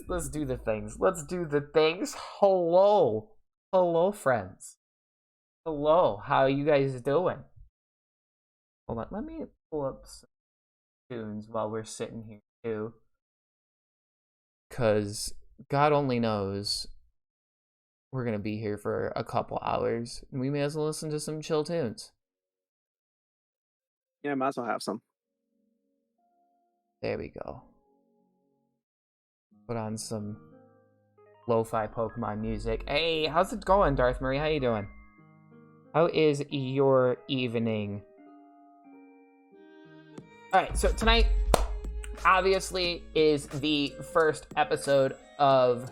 Let's do the things. Let's do the things. Hello. Hello, friends. Hello. How are you guys doing? Hold on. Let me pull up some tunes while we're sitting here, too. Because God only knows we're going to be here for a couple hours. And we may as well listen to some chill tunes. Yeah, might as well have some. There we go. Put on some lo-fi Pokemon music. Hey, how's it going, Darth Murray? How you doing? How is your evening? Alright, so tonight, obviously, is the first episode of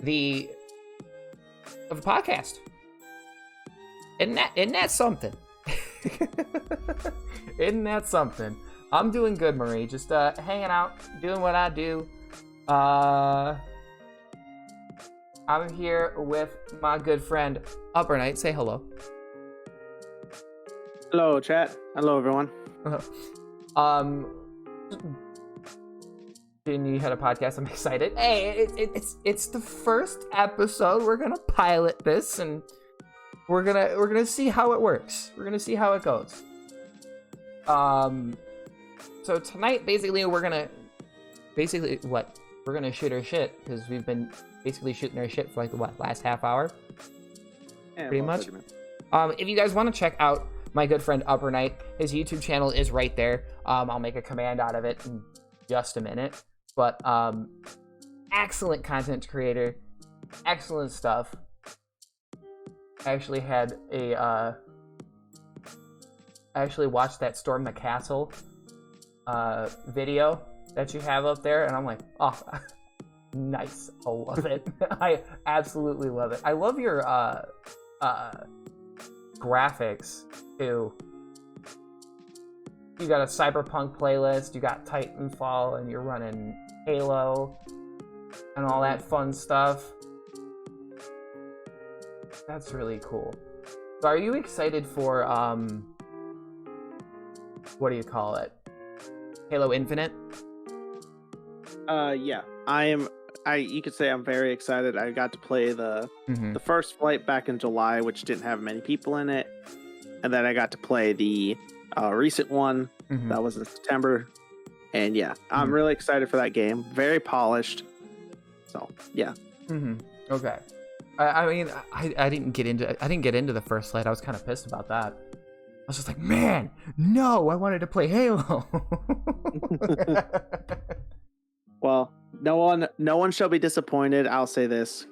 the podcast. Isn't that something? Isn't that something? I'm doing good, Marie. Just hanging out, doing what I do. I'm here with my good friend Upper Night. Say hello. Hello, chat. Hello, everyone. Didn't you had a podcast? I'm excited. Hey, it's the first episode. We're gonna pilot this, and we're gonna see how it works. We're gonna see how it goes. So tonight, basically, we're gonna shoot our shit because we've been basically shooting our shit for like the last half hour. Yeah, pretty much. If you guys want to check out my good friend Upper Night, his YouTube channel is right there. I'll make a command out of it in just a minute. But excellent content creator, excellent stuff. I actually had I actually watched that Storm the Castle video that you have up there, and I'm like, oh, nice. I love it. I absolutely love it. I love your graphics too. You got a Cyberpunk playlist, you got Titanfall, and you're running Halo and all that fun stuff. That's really cool. So are you excited for what do you call it? Halo Infinite? Yeah. You could say I'm very excited. I got to play the first flight back in July, which didn't have many people in it. And then I got to play the recent one that was in September. And yeah, I'm really excited for that game. Very polished. So, yeah. Okay. I mean, I didn't get into the first flight. I was kind of pissed about that. I was just like, man, no, I wanted to play Halo. Well, no one shall be disappointed. I'll say this.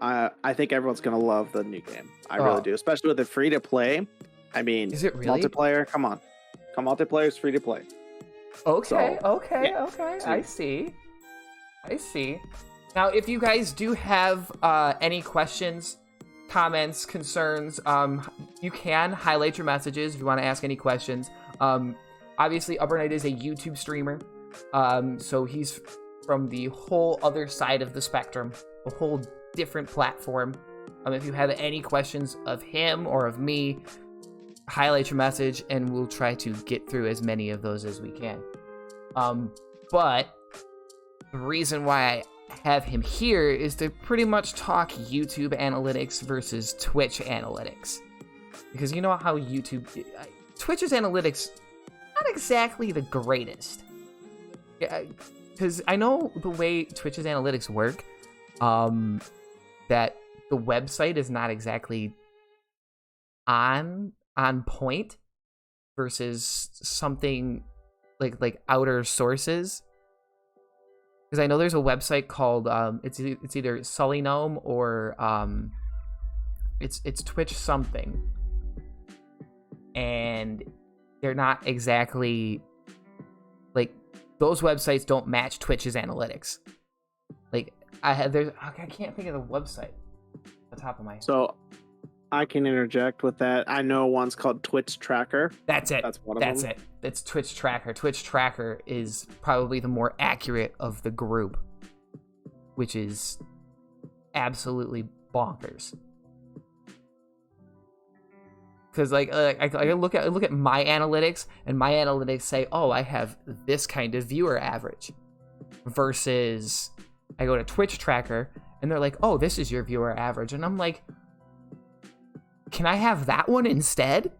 I think everyone's going to love the new game. I really do, especially with the free to play. I mean, is it really? Multiplayer? Come on. Multiplayer is free to play. Okay, so, okay. I see. Now, if you guys do have any questions, comments, concerns, you can highlight your messages if you want to ask any questions. Obviously, Upper Night is a YouTube streamer, so he's from the whole other side of the spectrum, a whole different platform. If you have any questions of him or of me, highlight your message, and we'll try to get through as many of those as we can. But the reason why I have him here is to pretty much talk YouTube analytics versus Twitch analytics. Because you know how Twitch's analytics, not exactly the greatest. Because I know the way Twitch's analytics work, that the website is not exactly on point versus something like outer sources. Because I know there's a website called it's either Sully Gnome or it's Twitch something, and they're not exactly like those websites don't match Twitch's analytics. Like I can't think of the website off the top of my head. So I can interject with that. I know one's called Twitch Tracker. That's it. That's one of them. It. It's Twitch Tracker. Twitch Tracker is probably the more accurate of the group, which is absolutely bonkers. Because I look at my analytics, and my analytics say, oh, I have this kind of viewer average, versus I go to Twitch Tracker, and they're like, oh, this is your viewer average, and I'm like, can I have that one instead?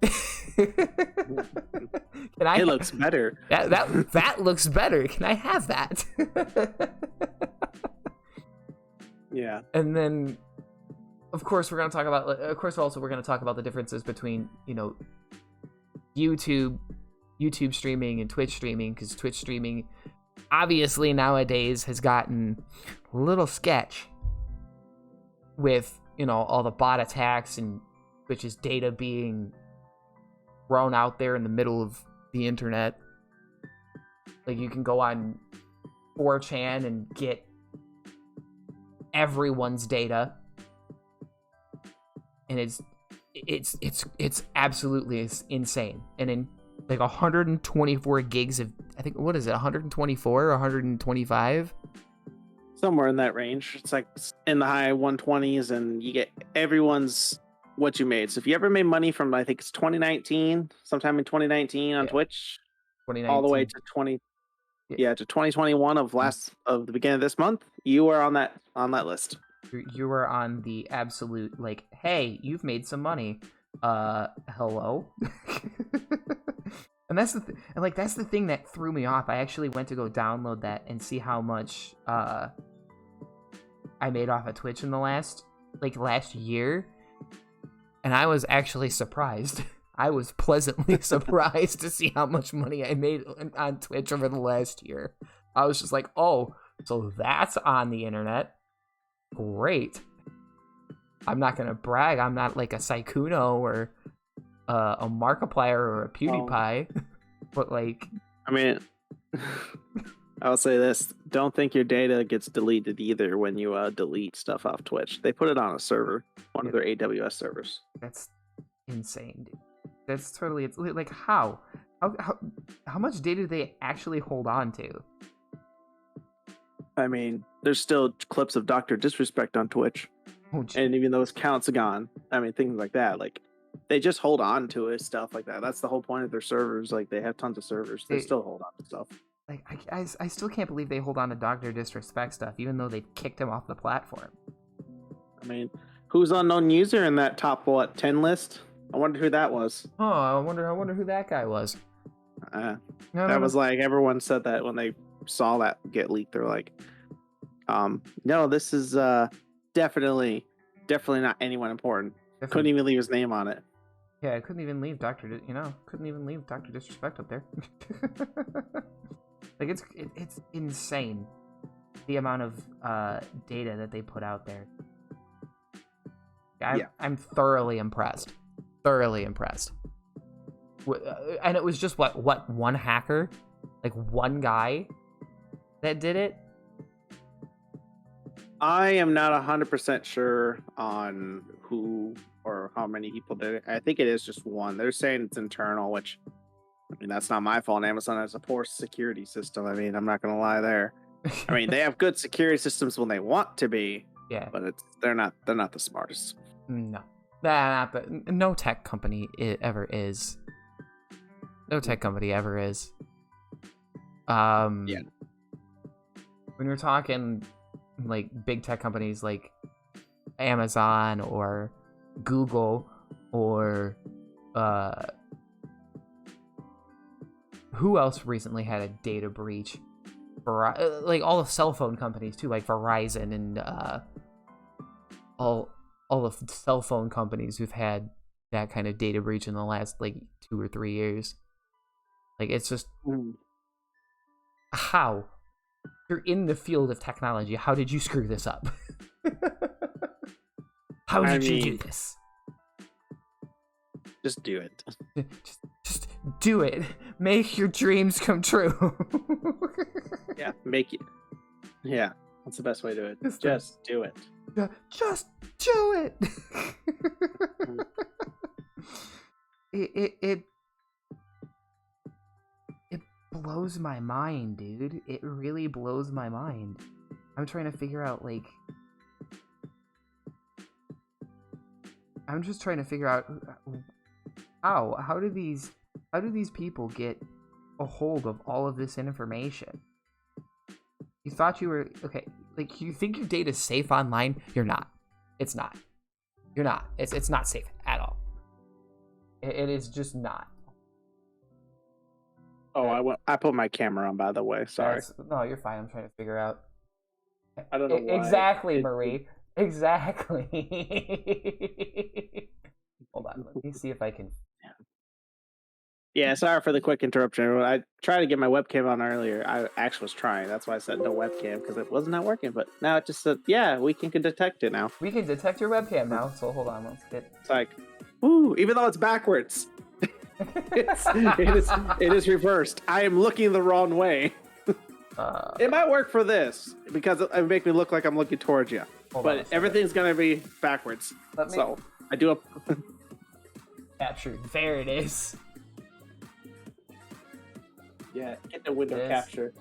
It looks better. That looks better. Can I have that? Yeah. And then, of course, we're going to talk about. Of course, also we're going to talk about the differences between YouTube streaming and Twitch streaming, because Twitch streaming, obviously nowadays has gotten a little sketch with all the bot attacks and Twitch's data being thrown out there in the middle of the internet. Like, you can go on 4chan and get everyone's data, and it's absolutely insane. And in like 124 gigs of, I think, what is it, 124 or 125? Somewhere in that range. It's like in the high 120s, and you get everyone's what you made. So if you ever made money from, I think it's 2019, sometime in 2019 on Twitch, 2019. all the way to 2021 of the beginning of this month, you are on that list. You were on the absolute, like, hey, you've made some money. Hello? And that's the thing that threw me off. I actually went to go download that and see how much I made off of Twitch in the last year, and I was actually surprised. I was pleasantly surprised to see how much money I made on Twitch over the last year. I was just like, oh, so that's on the internet. Great. I'm not gonna brag. I'm not like a Sykkuno or a Markiplier or a PewDiePie, but like, I mean, I'll say this: don't think your data gets deleted either when you delete stuff off Twitch. They put it on a server, one of their AWS servers. That's insane, dude. That's totally, it's like, how much data do they actually hold on to? I mean, there's still clips of Dr. Disrespect on Twitch. And even those counts are gone. I mean, things like that. Like, they just hold on to it, stuff like that. That's the whole point of their servers. Like, they have tons of servers. They still hold on to stuff. Like, I still can't believe they hold on to Dr. Disrespect stuff, even though they kicked him off the platform. I mean, who's unknown user in that top, 10 list? I wonder who that was. Oh, I wonder who that guy was. Was like, everyone said that when they saw that get leaked. They're like, no, this is definitely not anyone important. Couldn't even leave his name on it. Yeah, I couldn't even leave Dr. Disrespect up there. Like, it's insane the amount of data that they put out there. I'm thoroughly impressed. And it was just what one hacker, like one guy that did it. I am not 100% sure on who or how many people did it. I think it is just one. They're saying it's internal, which, I mean, that's not my fault. Amazon has a poor security system. I mean, I'm not going to lie there. I mean, they have good security systems when they want to be. Yeah. But they're not the smartest. No. No tech company ever is. No tech company ever is. Yeah. When you're talking like big tech companies like Amazon or Google or who else recently had a data breach? Like all the cell phone companies too, like Verizon and all the cell phone companies who've had that kind of data breach in the last like 2 or 3 years. Like, it's just how you're in the field of technology. How did you screw this up? How did you do this? Just do it. Just do it. Make your dreams come true. Yeah, make it. Yeah, that's the best way to do it. Just do it. Just do it. It blows my mind, dude. It really blows my mind. I'm trying to figure out, like, I'm just trying to figure out how do these people get a hold of all of this information? You thought you were okay, like, you think your data's safe online? You're not. It's not. You're not. It's not safe at all. It is just not. Oh, I put my camera on, by the way. Sorry. No, you're fine. I'm trying to figure out. I don't know why. Exactly, Marie. Exactly. Hold on. Let me see if I can. Yeah, sorry for the quick interruption. I tried to get my webcam on earlier. I actually was trying. That's why I said no webcam, because it was not working. But now it just said, yeah, we can detect it now. We can detect your webcam now. So hold on. Let's get. It's like, ooh, even though it's backwards. It is reversed. I am looking the wrong way. It might work for this because it make me look like I'm looking towards you. But everything's gonna be backwards. So I do a captured. There it is. Yeah, get the window capture.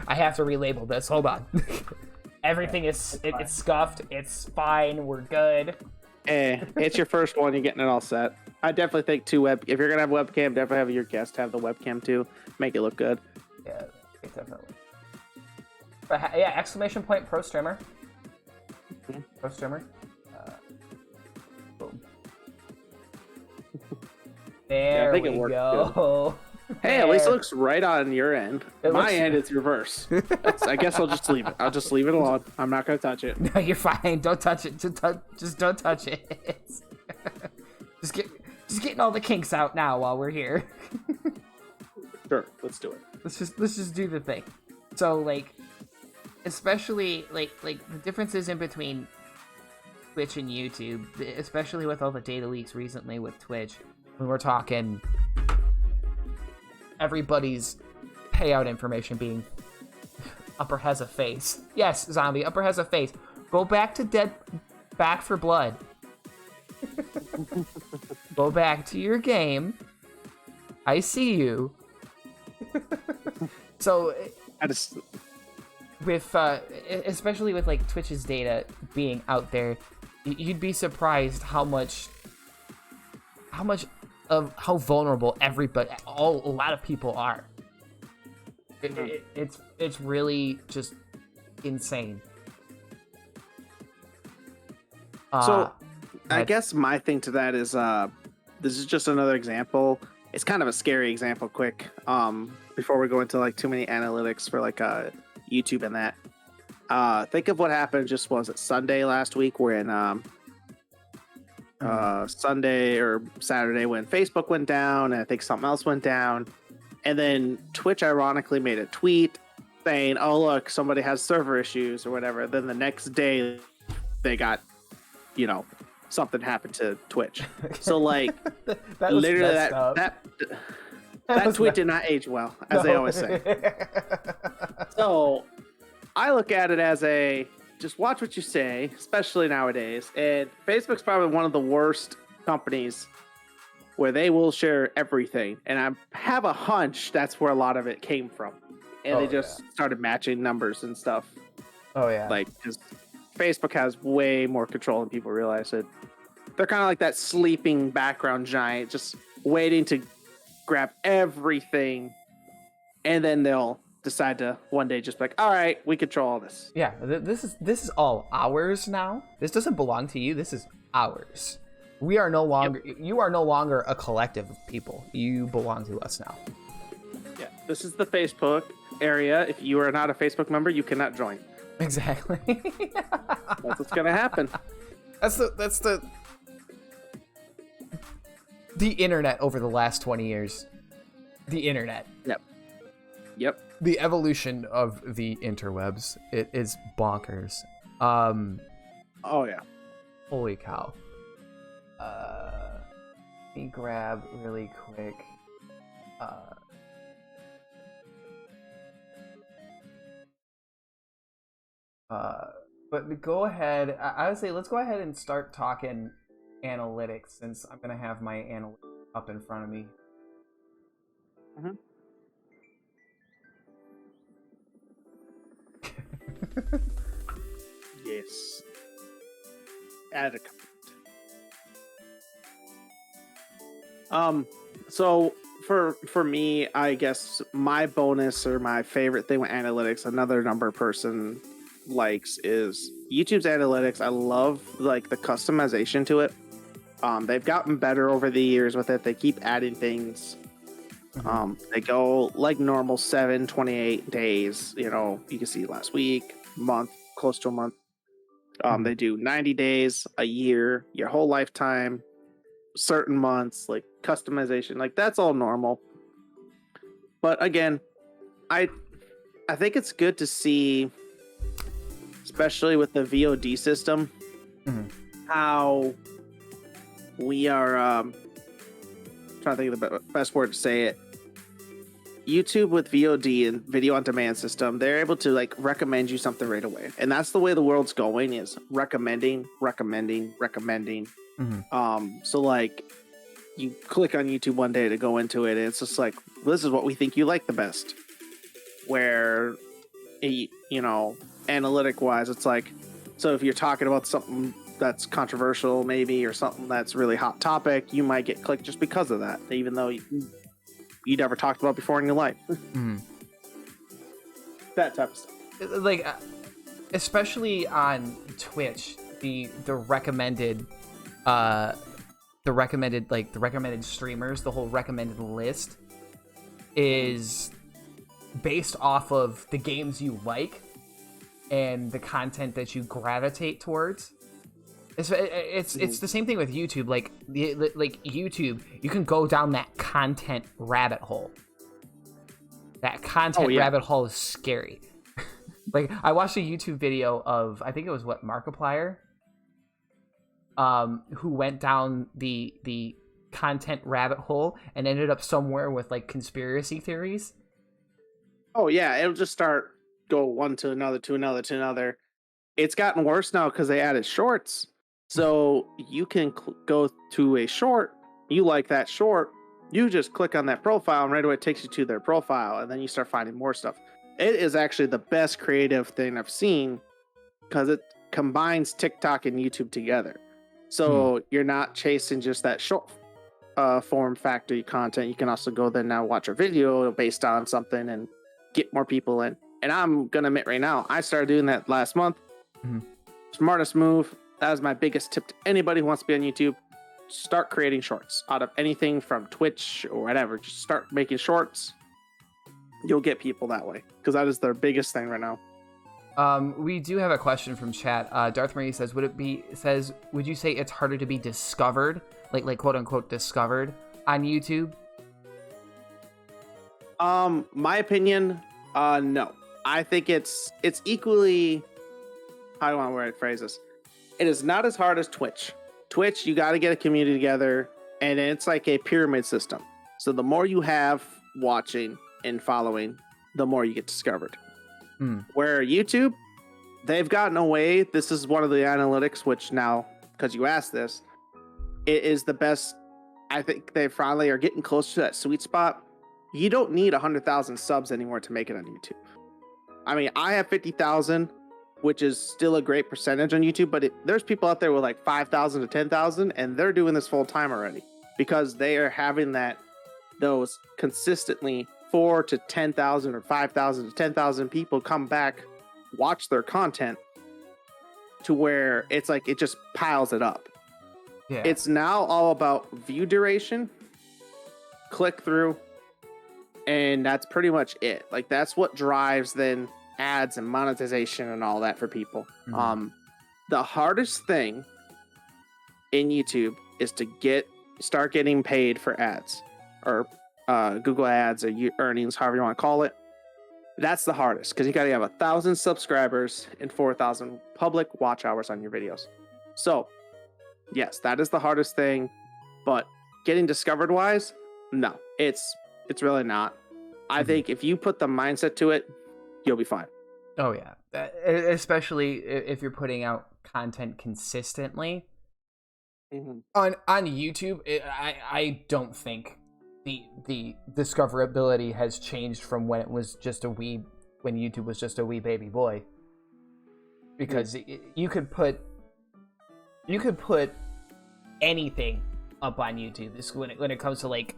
I have to relabel this. Hold on. Everything is it's scuffed. It's fine. We're good. Hey, it's your first one. You're getting it all set. I definitely think if you're gonna have webcam, definitely have your guest have the webcam too. Make it look good. Yeah, definitely. But yeah, exclamation point pro streamer. Mm-hmm. Pro streamer. Boom. There we go. Hey, at least it looks right on your end. My end is reverse. I guess I'll just leave it. I'll just leave it alone. I'm not gonna touch it. No, you're fine. Don't touch it. Just don't touch it. just getting all the kinks out now while we're here. Sure, let's do it. Let's just do the thing. So like, especially like the differences in between Twitch and YouTube, especially with all the data leaks recently with Twitch, when we're talking everybody's payout information being upper has a face. Yes, zombie, upper has a face. Go back to Back for Blood. Go back to your game. I see you. So with especially with like Twitch's data being out there, you'd be surprised how vulnerable a lot of people are. It's really just insane. So I guess my thing to that is this is just another example. It's kind of a scary example quick before we go into like too many analytics for like YouTube and that. Think of what happened just was it Sunday last week when Sunday or Saturday when Facebook went down and I think something else went down, and then Twitch ironically made a tweet saying, oh look, somebody has server issues or whatever. Then the next day they got, something happened to Twitch. So like that literally that tweet did not age well, as they always say. So I look at it as just watch what you say, especially nowadays. And Facebook's probably one of the worst companies where they will share everything. And I have a hunch that's where a lot of it came from. And they just started matching numbers and stuff. Oh, yeah. Like, because Facebook has way more control than people realize it. They're kind of like that sleeping background giant, just waiting to grab everything. And then they'll decide to one day just be like, all right, we control all this. Yeah, this is all ours now. This doesn't belong to you. This is ours. We are no longer. Yep. You are no longer a collective of people. You belong to us now. Yeah, this is the Facebook area. If you are not a Facebook member, you cannot join. Exactly. That's what's gonna happen. That's the internet over the last 20 years. The internet. Yep. The evolution of the interwebs. It is bonkers. Oh yeah. Holy cow. Let me grab really quick. But go ahead. I would say let's go ahead and start talking analytics, since I'm gonna have my analytics up in front of me. Mm-hmm. Yes. Add a comment. So for me, I guess my bonus or my favorite thing with analytics, another number person likes, is YouTube's analytics. I love like the customization to it. They've gotten better over the years with it. They keep adding things. Mm-hmm. They go like normal 28 days. You can see last week, month, close to a month. They do 90 days, a year, your whole lifetime, certain months, like customization, like that's all normal. But again, I think it's good to see, especially with the VOD system, how we are trying to think of the best word to say it. YouTube with VOD and video on demand system, they're able to like recommend you something right away. And that's the way the world's going, is recommending. So like you click on YouTube one day to go into it, and it's just like, this is what we think you like the best. Where, analytic wise, it's like, so if you're talking about something that's controversial, maybe, or something that's really hot topic, you might get clicked just because of that, even though you never talked about before in your life. That type of stuff. Like, especially on Twitch, the recommended streamers, the whole recommended list is based off of the games you like and the content that you gravitate towards. It's the same thing with YouTube. Like YouTube, you can go down that content rabbit hole. That content rabbit hole is scary. Like, I watched a YouTube video of, I think it was Markiplier, who went down the content rabbit hole and ended up somewhere with like conspiracy theories. Oh yeah, it'll just go one to another to another to another. It's gotten worse now because they added shorts, so you can go to a short. You like that short, you just click on that profile, and right away it takes you to their profile, and then you start finding more stuff. It is actually the best creative thing I've seen because it combines TikTok and YouTube together. So you're not chasing just that short form factory content. You can also go there now, watch a video based on something and get more people in. And I'm going to admit right now, I started doing that last month. Smartest move. That is my biggest tip to anybody who wants to be on YouTube. Start creating shorts out of anything from Twitch or whatever. Just start making shorts. You'll get people that way because that is their biggest thing right now. We do have a question from chat. Darth Marie says, would you say it's harder to be discovered, like quote unquote discovered on YouTube? My opinion, no. I think it's equally, how do I want to phrase this? It is not as hard as Twitch. Twitch, you got to get a community together, and it's like a pyramid system. So the more you have watching and following, the more you get discovered. Where YouTube, they've gotten away. This is one of the analytics, which now, because you asked this, it is the best. I think they finally are getting close to that sweet spot. You don't need 100,000 subs anymore to make it on YouTube. I mean, I have 50,000, which is still a great percentage on YouTube, but there's people out there with like 5,000 to 10,000, and they're doing this full time already because they are having those consistently 4 to 10,000 or 5,000 to 10,000 people come back, watch their content to where it's like it just piles it up. Yeah. It's now all about view duration, click through, and that's pretty much it. Like, that's what drives then ads and monetization and all that for people. The hardest thing in YouTube is to start getting paid for ads or Google ads or earnings, however you want to call it. That's the hardest because you got to have 1,000 subscribers and 4,000 public watch hours on your videos. So yes, that is the hardest thing, but getting discovered wise, no, it's really not. I think if you put the mindset to it, you'll be fine. Oh yeah, especially if you're putting out content consistently. On YouTube, I don't think the discoverability has changed from when it was just when YouTube was just a wee baby boy, because you could put anything up on YouTube. This when it comes to like,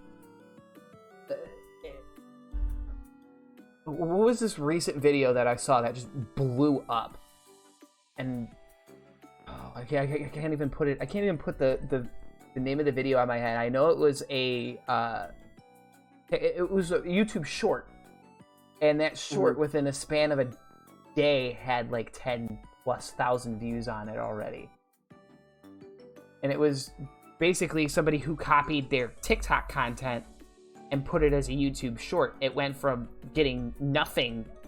what was this recent video that I saw that just blew up, and I can't even put it. I can't even put the name of the video on my head. I know it was a YouTube short, and that short within a span of a day had like 10,000+ views on it already. And it was basically somebody who copied their TikTok content and put it as a YouTube short. It went from getting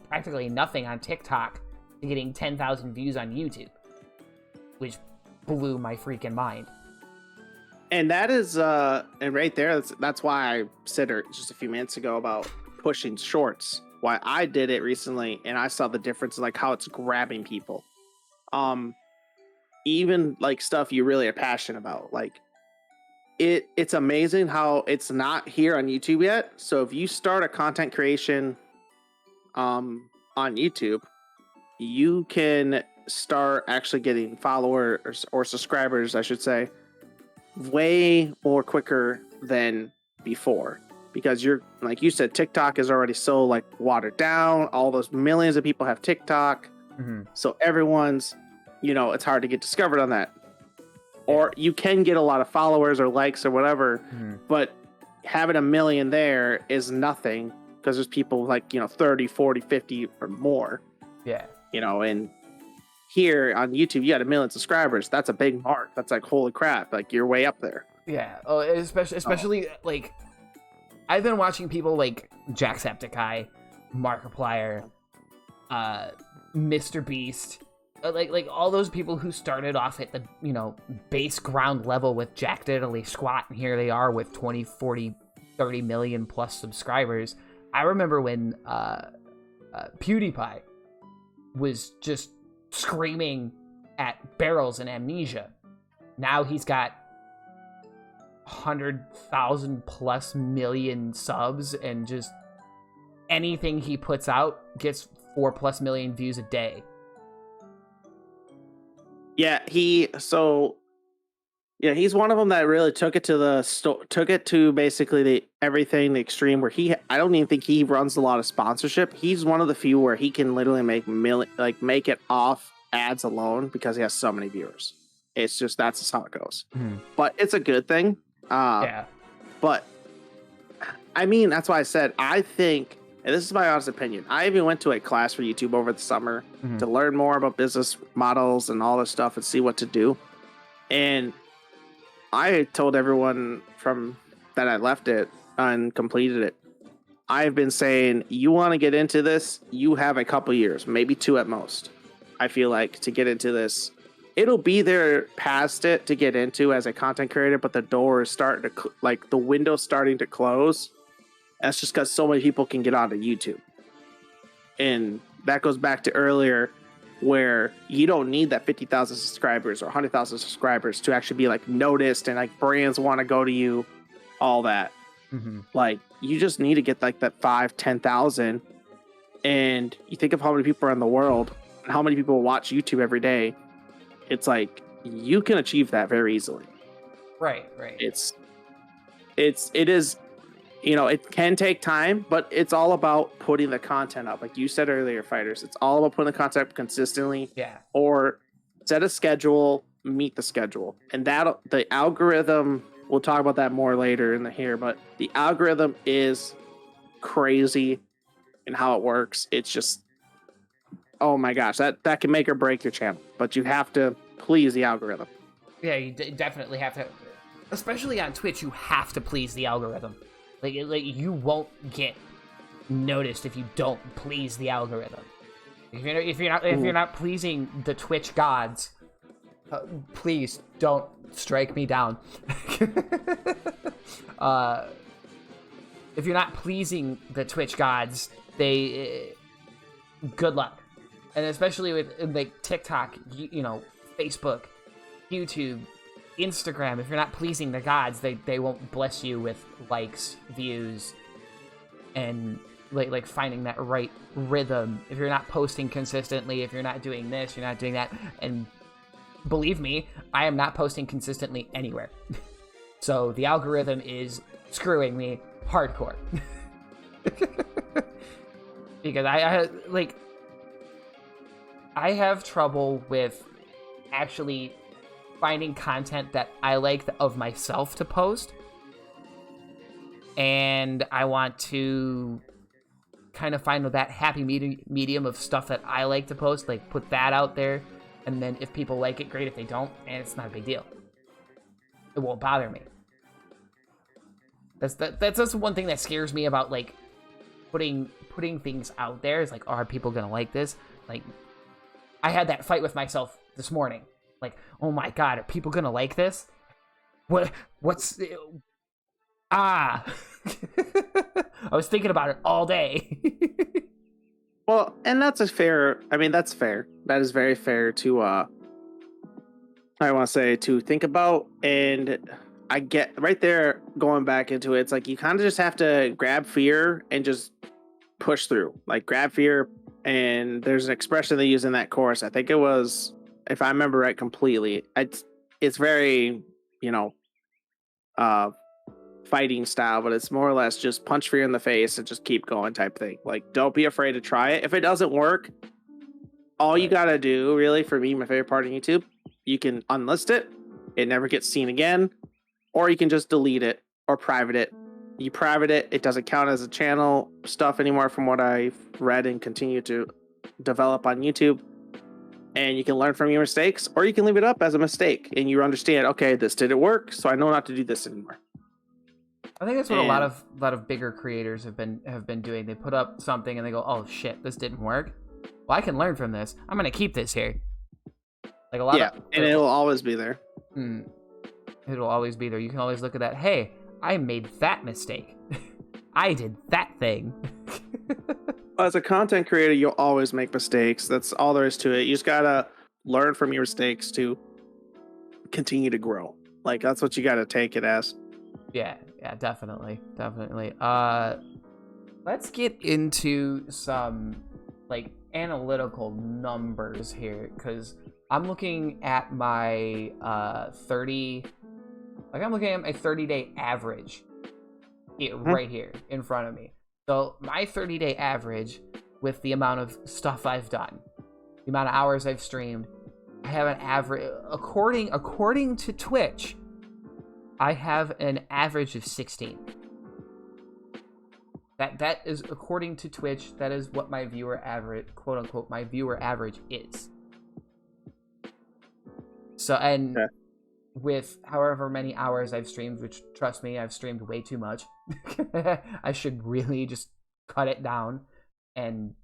practically nothing on TikTok to getting 10,000 views on YouTube, which blew my freaking mind. And that is, and right there, that's why I said just a few minutes ago about pushing shorts. Why I did it recently, and I saw the difference, like how it's grabbing people. Even like stuff you really are passionate about, like it's amazing how it's not here on YouTube yet. So if you start a content creation on YouTube, you can start actually getting followers or subscribers, I should say, way more quicker than before. Because you're, like you said, TikTok is already so like watered down. All those millions of people have TikTok. So everyone's, it's hard to get discovered on that. Or you can get a lot of followers or likes or whatever, but having a million there is nothing because there's people like, 30, 40, 50 or more. Yeah. And here on YouTube, you got 1 million subscribers. That's a big mark. That's like, holy crap. Like, you're way up there. Yeah. Oh, especially like, I've been watching people like Jacksepticeye, Markiplier, Mr. Beast, like all those people who started off at the, base ground level with Jack Diddley Squat, and here they are with 20, 40, 30 million plus subscribers. I remember when PewDiePie was just screaming at barrels and Amnesia. Now he's got 100,000 plus million subs, and just anything he puts out gets 4+ million views a day. Yeah, he's one of them that really took it to basically the extreme where I don't even think he runs a lot of sponsorship. He's one of the few where he can literally make it off ads alone because he has so many viewers. It's just, that's just how it goes. But it's a good thing. Yeah. But I mean, that's why I said, I think, and this is my honest opinion, I even went to a class for YouTube over the summer to learn more about business models and all this stuff and see what to do. And I told everyone from that I left it and completed it, I've been saying, you want to get into this, you have a couple years, maybe 2 at most. I feel like to get into this, it'll be there past it to get into as a content creator, but the door is starting to, the window's starting to close. That's just because so many people can get onto YouTube. And that goes back to earlier where you don't need that 50,000 subscribers or 100,000 subscribers to actually be like noticed and like brands want to go to you, all that. Like, you just need to get like that 5,000, 10,000. And you think of how many people are in the world and how many people watch YouTube every day. It's like, you can achieve that very easily. Right. It is, it can take time, but it's all about putting the content up. Like you said earlier, fighters, it's all about putting the content up consistently. Yeah. Or set a schedule, meet the schedule. And the algorithm, we'll talk about that more later here, but the algorithm is crazy in how it works. It's just, oh my gosh, that can make or break your channel, but you have to please the algorithm. Yeah, you definitely have to, especially on Twitch. You have to please the algorithm. Like you won't get noticed if you don't please the algorithm. If you're not pleasing the Twitch gods, please don't strike me down. If you're not pleasing the Twitch gods, good luck. And especially with like TikTok, Facebook, YouTube, Instagram, if you're not pleasing the gods, they won't bless you with likes, views, and like finding that right rhythm. If you're not posting consistently, if you're not doing this, you're not doing that. And believe me, I am not posting consistently anywhere. So the algorithm is screwing me hardcore. Because I have trouble with actually finding content that I like of myself to post, and I want to kind of find that happy medium of stuff that I like to post, like put that out there, and then if people like it, great. If they don't, and it's not a big deal. It won't bother me. That's just one thing that scares me about like putting things out there. Is like, are people gonna like this? Like, I had that fight with myself this morning. Like, oh my god, are people gonna like this? What's I was thinking about it all day. Well, and that's fair. That is very fair to I want to say to think about. And I get right there going back into it. It's like you kind of just have to grab fear and just push through. Like grab fear, and there's an expression they use in that course. I think it was, if I remember right completely, it's very, you know, fighting style, but it's more or less just punch fear in the face and just keep going type thing. Like don't be afraid to try it. If it doesn't work, all you gotta do, really, for me, my favorite part of YouTube, you can unlist it. It never gets seen again. Or you can just delete it or private it. You private it, it doesn't count as a channel stuff anymore from what I've read and continue to develop on YouTube. And you can learn from your mistakes, or you can leave it up as a mistake and you understand, okay, this didn't work, so I know not to do this anymore. I think that's what a lot of bigger creators have been doing. They put up something and they go, "Oh shit, this didn't work. Well, I can learn from this. I'm gonna keep this here." Like a lot of, and it'll always be there. It'll always be there. You can always look at that. Hey, I made that mistake. I did that thing. As a content creator, you'll always make mistakes. That's all there is to it. You just gotta learn from your mistakes to continue to grow. Like that's what you gotta take it as. Yeah, definitely. Let's get into some like analytical numbers here, because I'm looking at my 30-day average right here in front of me. So my 30-day average, with the amount of stuff I've done, the amount of hours I've streamed, I have an average, according to Twitch, I have an average of 16. That is, according to Twitch, that is what my viewer average, quote unquote, my viewer average is. So, and with however many hours I've streamed, which, trust me, I've streamed way too much. I should really just cut it down and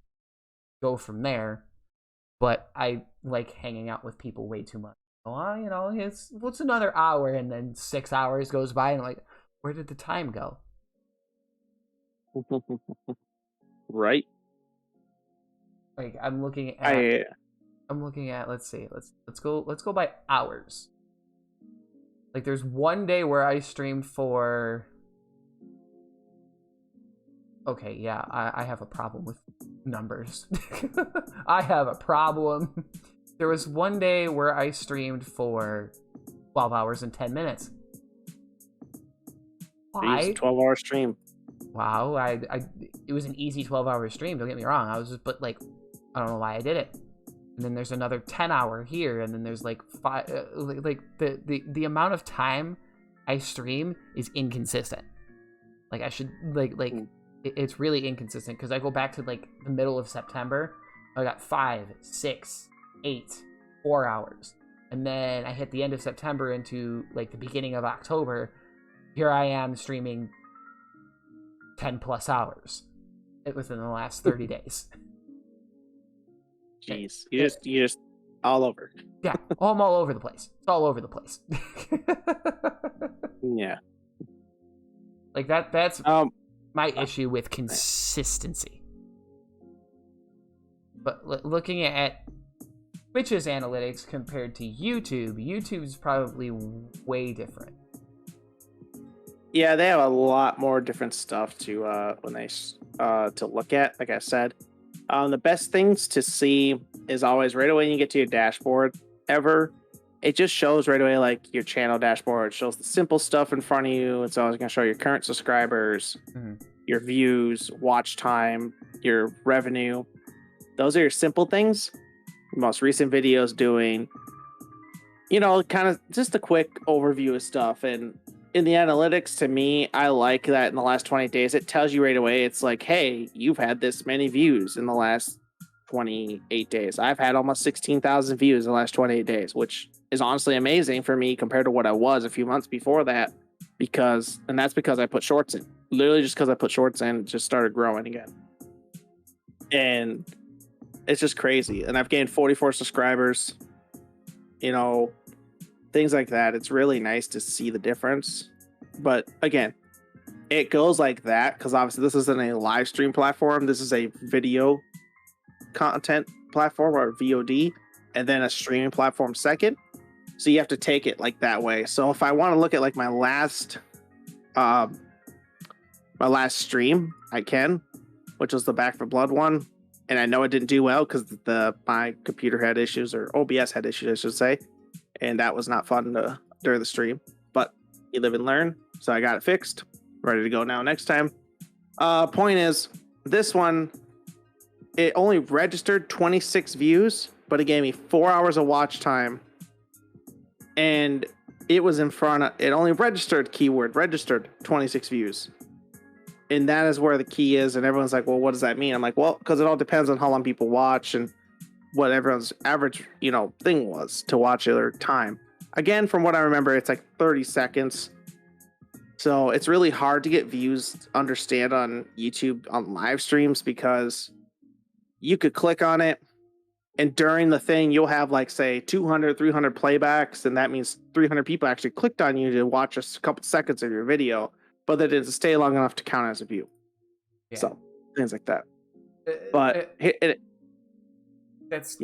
go from there. But I like hanging out with people way too much. Well, you know, what's another hour? And then 6 hours goes by, and I'm like, where did the time go? Right. Like I'm looking at. Let's see. Let's go by hours. Like there's one day where I streamed for. Okay, yeah, I have a problem with numbers. I have a problem. There was one day where I streamed for 12 hours and 10 minutes. Why? 12-hour stream. Wow, it was an easy 12-hour stream, don't get me wrong. I don't know why I did it. And then there's another 10-hour here, and then there's like 5, like the amount of time I stream is inconsistent. Like I should it's really inconsistent, because I go back to like the middle of September, I got 5, 6, 8, 4 hours, and then I hit the end of September into like the beginning of October. Here I am streaming 10 plus hours within the last 30 days. Jeez, you just all over. Yeah, I'm all over the place. It's all over the place. Yeah. Like that's my issue with consistency. But looking at Twitch's analytics compared to YouTube's probably way different. Yeah, they have a lot more different stuff to to look at. Like I said, the best things to see is always right away when you get to your dashboard. It just shows right away like your channel dashboard. It shows the simple stuff in front of you. It's always going to show your current subscribers, your views, watch time, your revenue. Those are your simple things. Most recent videos doing, kind of just a quick overview of stuff. And in the analytics, to me, I like that in the last 20 days, it tells you right away. It's like, hey, you've had this many views in the last 28 days. I've had almost 16,000 views in the last 28 days, which is honestly amazing for me compared to what I was a few months before that. And that's because I put shorts in. Literally just because I put shorts in, it just started growing again. And it's just crazy. And I've gained 44 subscribers, things like that. It's really nice to see the difference. But again, it goes like that because obviously this isn't a live stream platform. This is a video content platform, or VOD, and then a streaming platform second. So you have to take it like that way. So if I want to look at like my last stream, I can, which was the Back for Blood one. And I know it didn't do well because my computer had issues, or OBS had issues, I should say. And that was not fun during the stream. But you live and learn. So I got it fixed. Ready to go now next time. Point is, this one, it only registered 26 views, but it gave me 4 hours of watch time. And it was in front of, it only registered 26 views. And that is where the key is. And everyone's like, well, what does that mean? I'm like, well, because it all depends on how long people watch and what everyone's average, thing was to watch their time. Again, from what I remember, it's like 30 seconds. So it's really hard to get views, understand on YouTube on live streams, because you could click on it and during the thing, you'll have like, say, 200, 300 playbacks. And that means 300 people actually clicked on you to watch a couple seconds of your video. But that didn't stay long enough to count as a view. Yeah. So things like that. But that's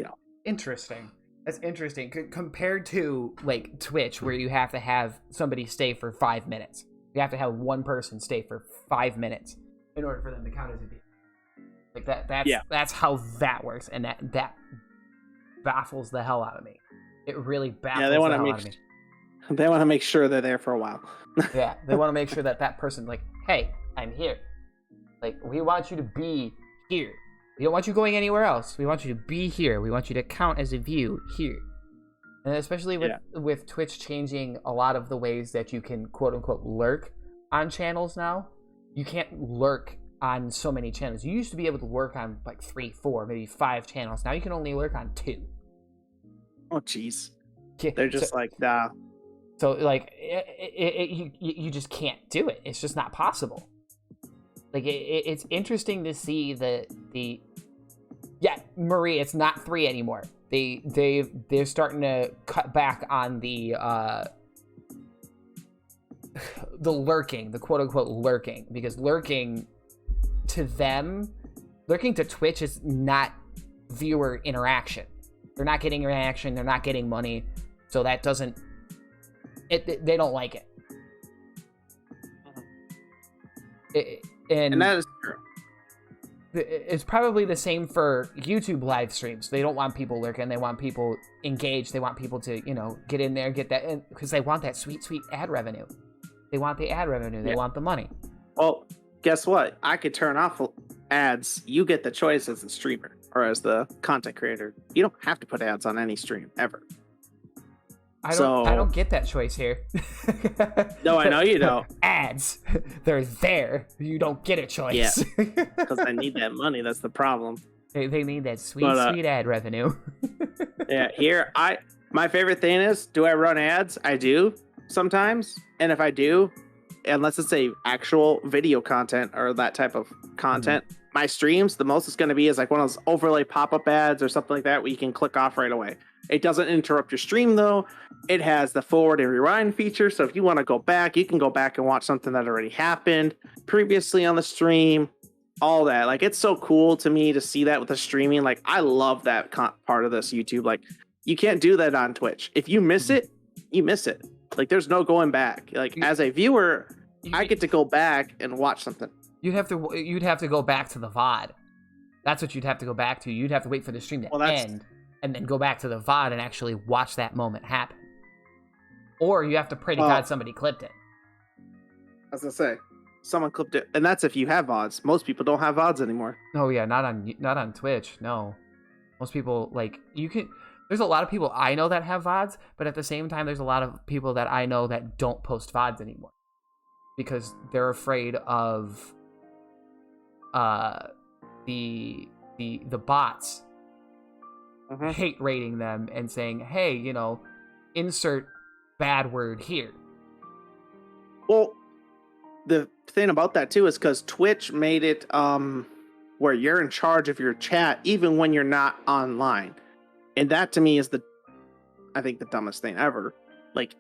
interesting. That's interesting compared to like Twitch, where you have to have somebody stay for 5 minutes. You have to have one person stay for 5 minutes in order for them to count as a view. Like that's how that works, and that baffles the hell out of me. It really baffles the hell out of me. They want to make sure they're there for a while. Yeah, they want to make sure that person, like, hey, I'm here. Like, we want you to be here. We don't want you going anywhere else. We want you to be here. We want you to count as a view here. And especially with Twitch changing a lot of the ways that you can, quote unquote, lurk on channels now. You can't lurk on so many channels. You used to be able to lurk on like 3, 4, maybe 5 channels. Now you can only lurk on 2. Oh, jeez. They're just like, nah. So, like, you just can't do it. It's just not possible. Like, it's interesting to see Marie, it's not 3 anymore. They're starting to cut back on the lurking, the quote unquote lurking, because lurking to Twitch is not viewer interaction. They're not getting interaction. They're not getting money. So that doesn't. They don't like it. And that is true. It's probably the same for YouTube live streams. They don't want people lurking. They want people engaged. They want people to, get in there, get that, because they want that sweet, sweet ad revenue. They want the ad revenue. They want the money. Well, guess what? I could turn off ads. You get the choice as the streamer or as the content creator. You don't have to put ads on any stream ever. I don't get that choice here. No, I know you don't. Ads, they're there. You don't get a choice. Yeah, because I need that money. That's the problem. They need that sweet ad revenue. Yeah, here my favorite thing is, do I run ads? I do sometimes, and if I do, unless it's a actual video content or that type of content, my streams, the most it's going to be is like one of those overlay pop-up ads or something like that where you can click off right away. It doesn't interrupt your stream, though. It has the forward and rewind feature, so if you want to go back, you can go back and watch something that already happened previously on the stream, all that. Like, it's so cool to me to see that with the streaming. Like, I love that part of this YouTube. Like, you can't do that on Twitch. If you miss it, you miss it. Like, there's no going back. Like, as a viewer, I get to go back and watch something. You'd have to go back to the VOD. That's what you'd have to go back to. You'd have to wait for the stream to end, and then go back to the VOD and actually watch that moment happen. Or you have to pray to God somebody clipped it. I was gonna say, someone clipped it, and that's if you have VODs. Most people don't have VODs anymore. Oh yeah, not on Twitch. No, most people, like, you can. There's a lot of people I know that have VODs, but at the same time, there's a lot of people that I know that don't post VODs anymore because they're afraid of the bots hate rating them and saying, hey, insert bad word here. Well, the thing about that too is because Twitch made it where you're in charge of your chat even when you're not online, and that to me is I think the dumbest thing ever. Like,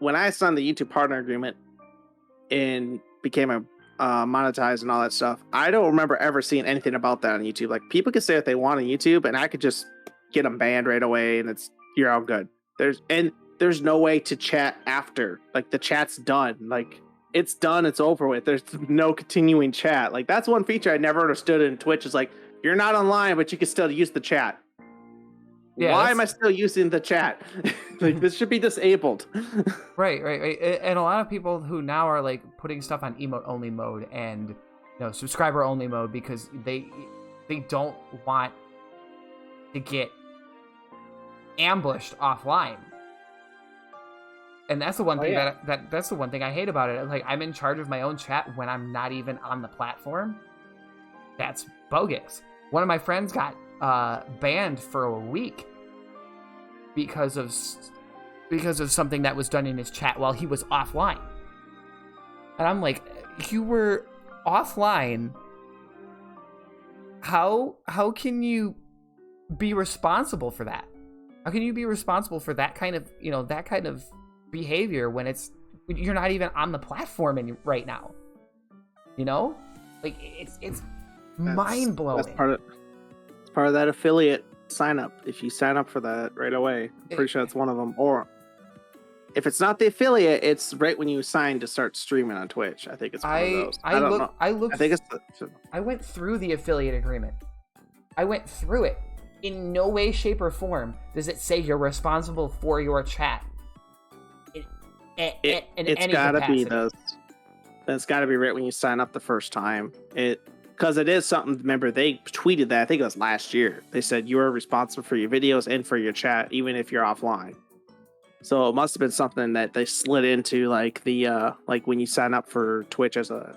when I signed the YouTube partner agreement and became a monetized and all that stuff, I don't remember ever seeing anything about that on YouTube. Like, people can say what they want on YouTube, and I could just get them banned right away, and you're all good. And there's no way to chat after. Like the chat's done. Like it's done, it's over with. There's no continuing chat. Like that's one feature I never understood in Twitch is like you're not online, but you can still use the chat. Yeah, why am I still using the chat? Like this should be disabled. Right. And a lot of people who now are like putting stuff on emote only mode and subscriber only mode because they don't want to get ambushed offline. And that's the one thing that's the one thing I hate about it. Like I'm in charge of my own chat when I'm not even on the platform. That's bogus. One of my friends got banned for a week because of something that was done in his chat while he was offline. And I'm like, you were offline. How can you be responsible for that? How can you be responsible for that kind of behavior when you're not even on the platform right now? Like it's mind blowing. That's part of that affiliate sign up. If you sign up for that right away, I'm pretty sure it's one of them. Or if it's not the affiliate, it's right when you sign to start streaming on Twitch. I think it's one of those. I don't know. I think it's. I went through the affiliate agreement. I went through it. In no way, shape, or form does it say you're responsible for your chat. It's gotta be those. That's gotta be right when you sign up the first time. Because it is something. Remember, they tweeted that. I think it was last year. They said you are responsible for your videos and for your chat, even if you're offline. So it must have been something that they slid into, like the like when you sign up for Twitch as an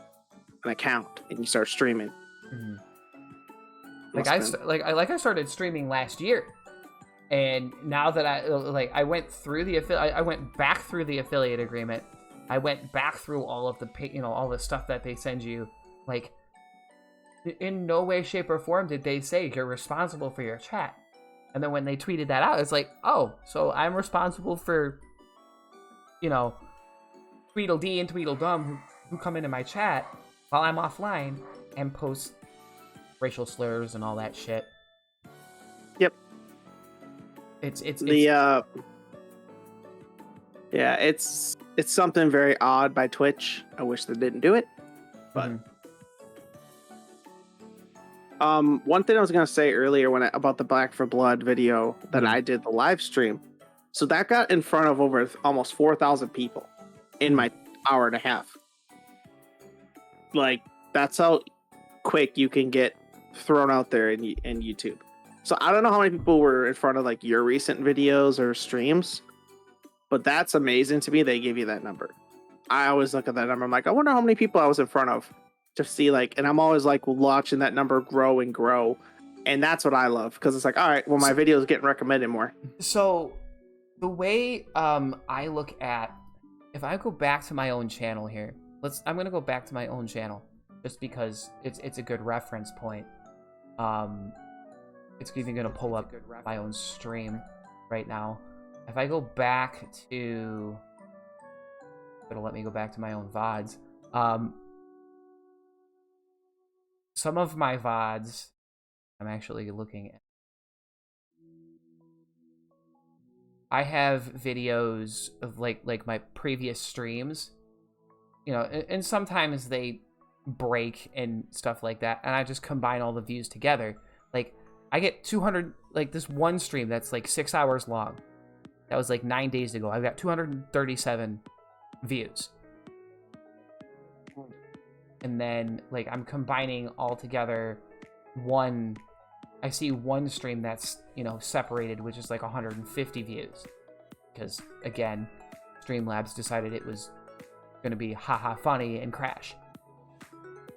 account and you start streaming. Mm-hmm. I started streaming last year, and now that I went through I went back through the affiliate agreement. I went back through all of the all the stuff that they send you. Like, in no way, shape, or form did they say you're responsible for your chat. And then when they tweeted that out, it's like, oh, so I'm responsible for, Tweedledee and Tweedledum who come into my chat while I'm offline and post racial slurs and all that shit. Yep. It's something very odd by Twitch. I wish they didn't do it, but. One thing I was gonna say earlier about the Black for Blood video that I did the live stream, so that got in front of over almost 4,000 people in my hour and a half. Like that's how quick you can get thrown out there in YouTube. So I don't know how many people were in front of like your recent videos or streams, but that's amazing to me. They give you that number. I always look at that number. I'm like, I wonder how many people I was in front of. To see and I'm always like watching that number grow and grow, and that's what I love because it's like, all right, well, my video is getting recommended more. So the way I look at, if I go back to my own channel here, I'm gonna go back to my own channel just because it's a good reference point. It's even gonna pull up my own stream right now. If I go back to, it'll let me go back to my own VODs. Some of my VODs, I'm actually looking at. I have videos of like my previous streams, and sometimes they break and stuff like that, and I just combine all the views together. Like I get 200, like this one stream that's like 6 hours long. That was like 9 days ago. I've got 237 views. And then, I'm combining all together I see one stream that's, separated, which is like 150 views. Because, again, Streamlabs decided it was going to be haha funny and crash.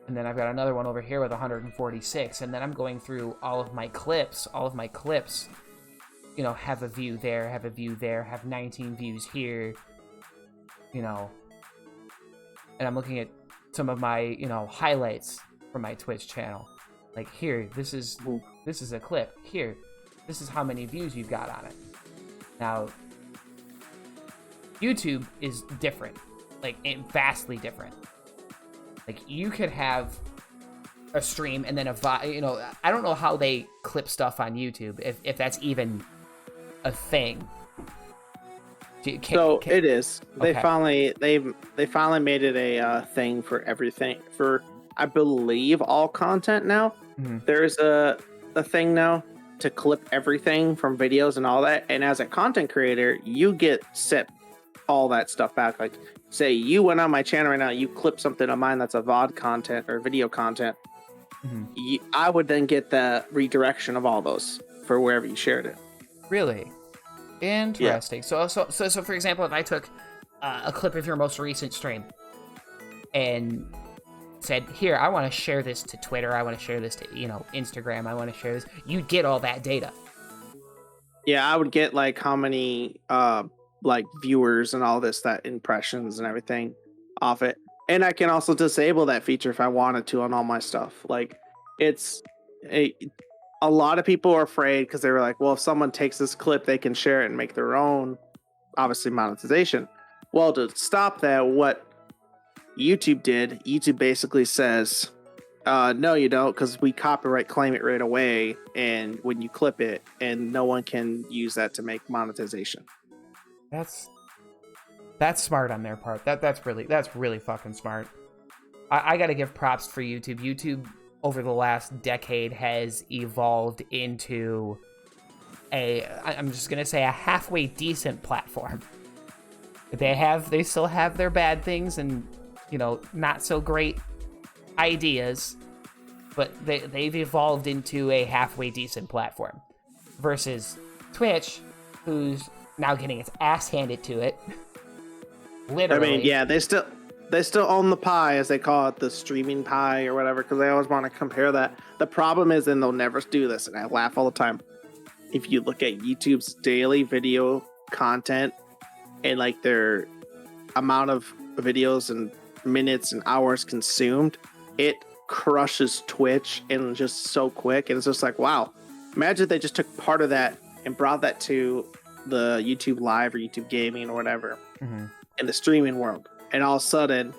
And then I've got another one over here with 146. And then I'm going through all of my clips. All of my clips, have a view there, have a view there, have 19 views here, And I'm looking at some of my highlights from my Twitch channel. Like here, this is a clip. Here, this is how many views you've got on it. Now YouTube is different, vastly different. Like you could have a stream and then I don't know how they clip stuff on YouTube, if that's even a thing. It is. Okay. They finally made it a thing for everything, for I believe all content now. Mm-hmm. There's a thing now to clip everything from videos and all that. And as a content creator, you get set all that stuff back. Like, say you went on my channel right now, you clip something of mine that's a VOD content or video content. Mm-hmm. I would then get the redirection of all those for wherever you shared it. Really? Interesting. Yeah. So for example, if I took a clip of your most recent stream and said, here, I want to share this to Twitter, I want to share this to, Instagram, I want to share this, you'd get all that data. Yeah, I would get like how many like viewers and all this, that impressions and everything off it. And I can also disable that feature if I wanted to on all my stuff. Like, it's a lot of people are afraid because they were like, well, if someone takes this clip, they can share it and make their own, obviously, monetization. Well, to stop that, what YouTube did, YouTube basically says, no, you don't, because we copyright claim it right away, and when you clip it, and no one can use that to make monetization. That's smart on their part. That's really fucking smart. I gotta give props for YouTube. YouTube over the last decade has evolved into I'm just gonna say a halfway decent platform. They still have their bad things and not so great ideas, but they've evolved into a halfway decent platform versus Twitch, who's now getting its ass handed to it. Literally. I mean, yeah, they still own the pie, as they call it, the streaming pie or whatever, because they always want to compare that. The problem is, and they'll never do this, and I laugh all the time, if you look at YouTube's daily video content and like their amount of videos and minutes and hours consumed, it crushes Twitch and just so quick. And it's just like, wow, imagine if they just took part of that and brought that to the YouTube Live or YouTube Gaming or whatever, in the streaming world, and all of a sudden,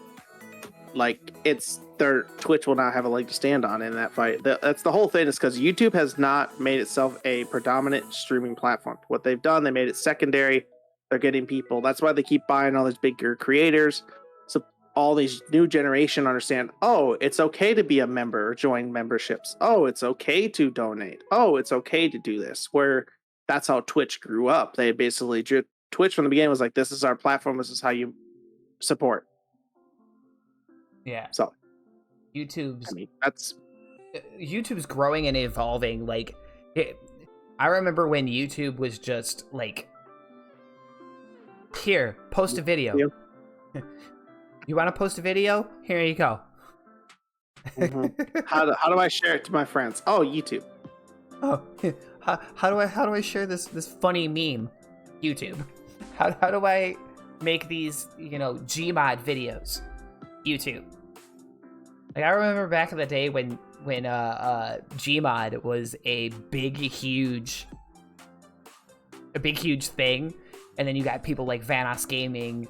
like, it's their Twitch will not have a leg to stand on in that fight. That's the whole thing, is because YouTube has not made itself a predominant streaming platform. What they've done, they made it secondary. They're getting people. That's why they keep buying all these bigger creators, so all these new generation understand, oh, it's okay to be a member or join memberships. Oh, it's okay to donate. Oh, it's okay to do this. Where that's how Twitch grew up. They basically, Twitch from the beginning was like, this is our platform. This is how you support. Yeah. So YouTube's growing and evolving. Like, I remember when YouTube was just like, here, post a video. Yeah. You want to post a video? Here you go. How do I share it to my friends? Oh, YouTube. Oh, how do I share this funny meme? YouTube. How do I make these Gmod videos? YouTube. Like, I remember back in the day when Gmod was a big huge thing, and then you got people like Vanos Gaming,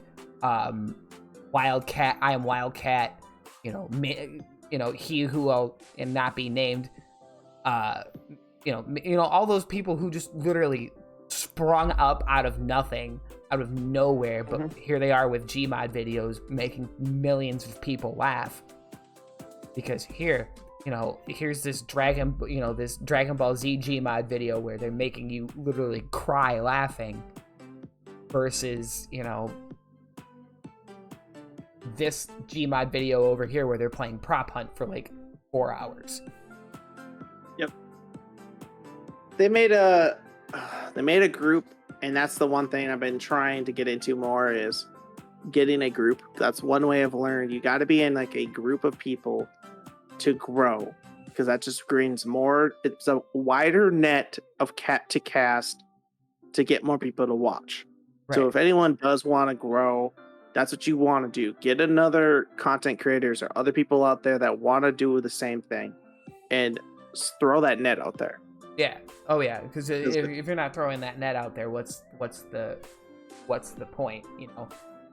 Wildcat, I am Wildcat, he who will and not be named, all those people who just literally sprung up out of nothing, out of nowhere, but here they are with Gmod videos making millions of people laugh. Because here's this Dragon Ball Z Gmod video where they're making you literally cry laughing, versus this Gmod video over here where they're playing Prop Hunt for like 4 hours. Yep. They made a group, and that's the one thing I've been trying to get into more, is getting a group. That's one way I've learned. You got to be in like a group of people to grow, because that just brings more. It's a wider net of cat to cast to get more people to watch. Right. So if anyone does want to grow, that's what you want to do. Get another content creators or other people out there that want to do the same thing, and throw that net out there. Yeah. Oh yeah. Because if you're not throwing that net out there, what's the point?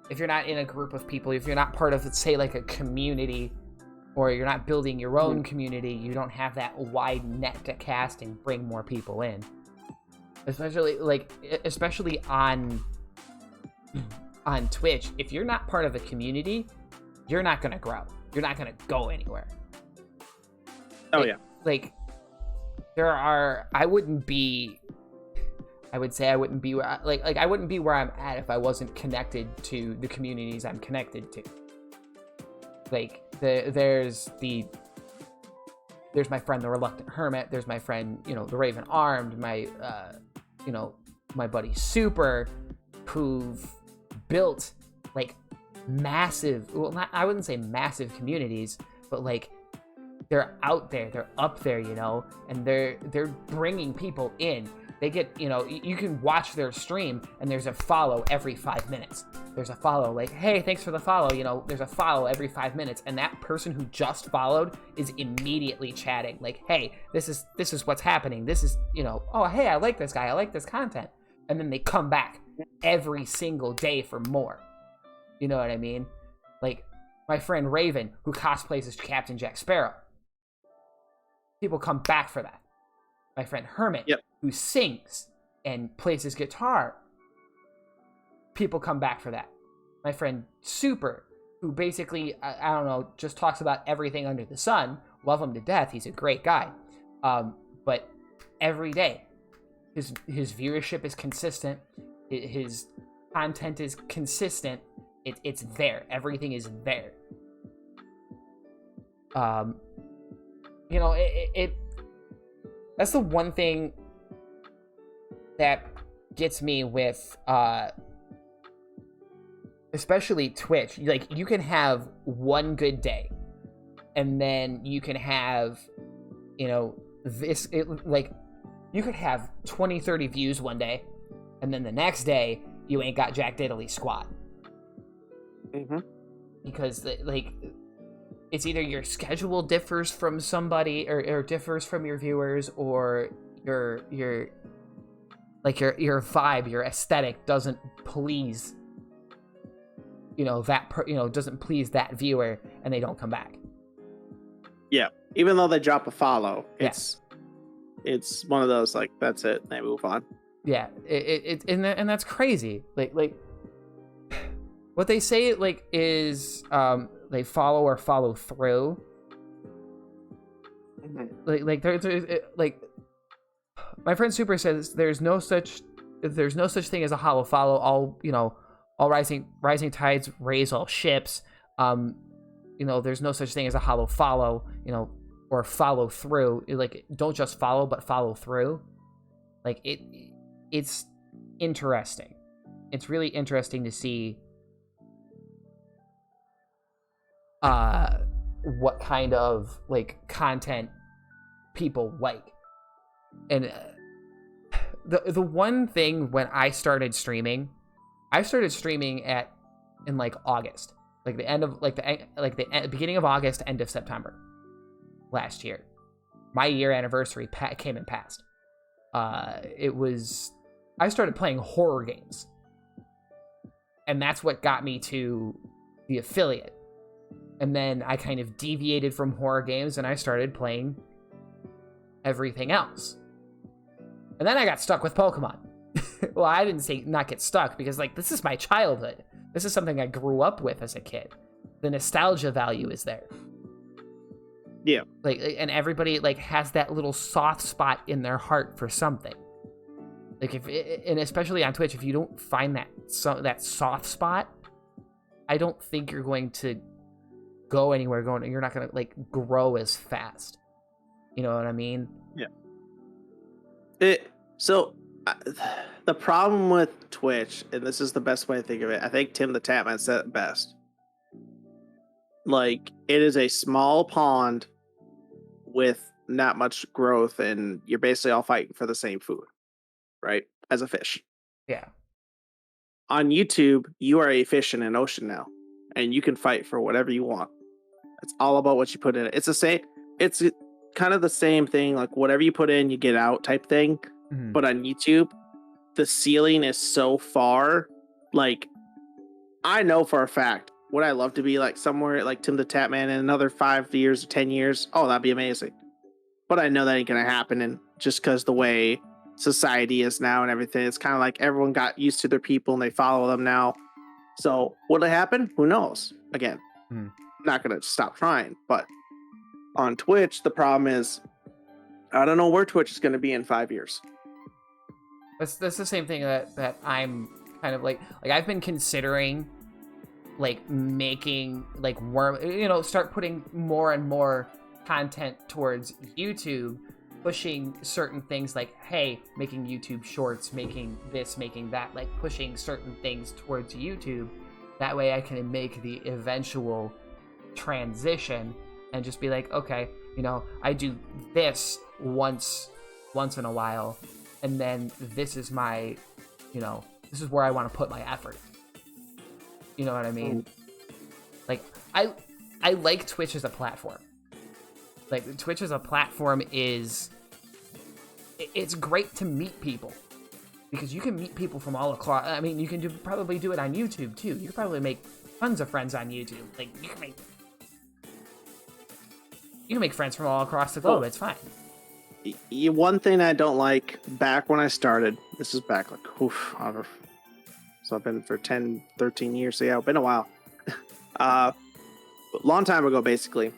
If you're not in a group of people, if you're not part of, say, like a community, or you're not building your own community, you don't have that wide net to cast and bring more people in. Especially on on Twitch, if you're not part of a community, you're not gonna grow. You're not gonna go anywhere. Oh yeah. Like I wouldn't be where I wouldn't be where I'm at if I wasn't connected to the communities I'm connected to. Like there's my friend the Reluctant Hermit, there's my friend, the Raven Armed, my my buddy Super, who've built like massive, I wouldn't say massive communities, but like they're out there, they're up there, and they're bringing people in. They get, you can watch their stream and there's a follow every 5 minutes. There's a follow, like, hey, thanks for the follow, there's a follow every 5 minutes, and that person who just followed is immediately chatting, like, hey, this is what's happening. This is, oh, hey, I like this guy, I like this content. And then they come back every single day for more. You know what I mean? Like, my friend Raven, who cosplays as Captain Jack Sparrow. People come back for that. My friend Hermit, who sings and plays his guitar. People come back for that. My friend Super, who basically, I don't know, just talks about everything under the sun. Love him to death. He's a great guy. But every day, his viewership is consistent. His content is consistent. It's there. Everything is there. That's the one thing that gets me with especially Twitch. Like, you can have one good day and then you can have you could have 20-30 views one day and then the next day you ain't got jack diddly squat. Because it's either your schedule differs from somebody or differs from your viewers, or your vibe, your aesthetic doesn't please doesn't please that viewer, and they don't come back. Yeah, even though they drop a follow, it's one of those, like, that's it, they move on. Yeah, and that's crazy. Like what they say is they follow or follow through. Like my friend Super says there's no such thing as a hollow follow. All rising tides raise all ships. There's no such thing as a hollow follow, or follow through. Like, don't just follow, but follow through. Like, it's interesting. It's really interesting to see what kind of content people like. And the one thing, when I started streaming in August, the end of the beginning of August, end of September last year. My year anniversary came and passed. I started playing horror games, and that's what got me to the affiliate. And then I kind of deviated from horror games and I started playing everything else. And then I got stuck with Pokemon. Well, I didn't say not get stuck, because this is my childhood. This is something I grew up with as a kid. The nostalgia value is there. Yeah. And everybody has that little soft spot in their heart for something. And especially on Twitch, if you don't find that soft spot, I don't think you're going to go anywhere. You're not going to grow as fast. You know what I mean? Yeah. The problem with Twitch, and this is the best way to think of it, I think Tim the Tatman said it best. It is a small pond with not much growth, and you're basically all fighting for the same food, right? As a fish. Yeah. On YouTube, you are a fish in an ocean now, and you can fight for whatever you want. It's all about what you put in it. It's the same. It's kind of the same thing, whatever you put in, you get out type thing. Mm-hmm. But on YouTube, the ceiling is so far. I know for a fact, would I love to be somewhere like Tim the Tatman in another 5 years or 10 years? Oh, that'd be amazing. But I know that ain't gonna happen, and just because the way society is now and everything. It's kind of like everyone got used to their people and they follow them now. So what'll happen? Who knows? Again, I'm not going to stop trying. But on Twitch, the problem is I don't know where Twitch is going to be in 5 years. That's the same thing that I'm kind of like I've been considering like making like start putting more and more content towards YouTube, pushing certain things like, hey, making YouTube shorts, making this, making that, like pushing certain things towards YouTube. That way I can make the eventual transition and just be like, okay, I do this once in a while, and then this is my, this is where I want to put my effort. You know what I mean? Like, I like Twitch as a platform. Like, Twitch as a platform it's great to meet people. Because you can meet people from all across. I mean, you can probably do it on YouTube, too. You can probably make tons of friends on YouTube. Like, you can make friends from all across the globe. It's fine. One thing I don't like, back when I started, this is back like, so I've been for 10, 13 years. So yeah, it's been a while. Long time ago, basically,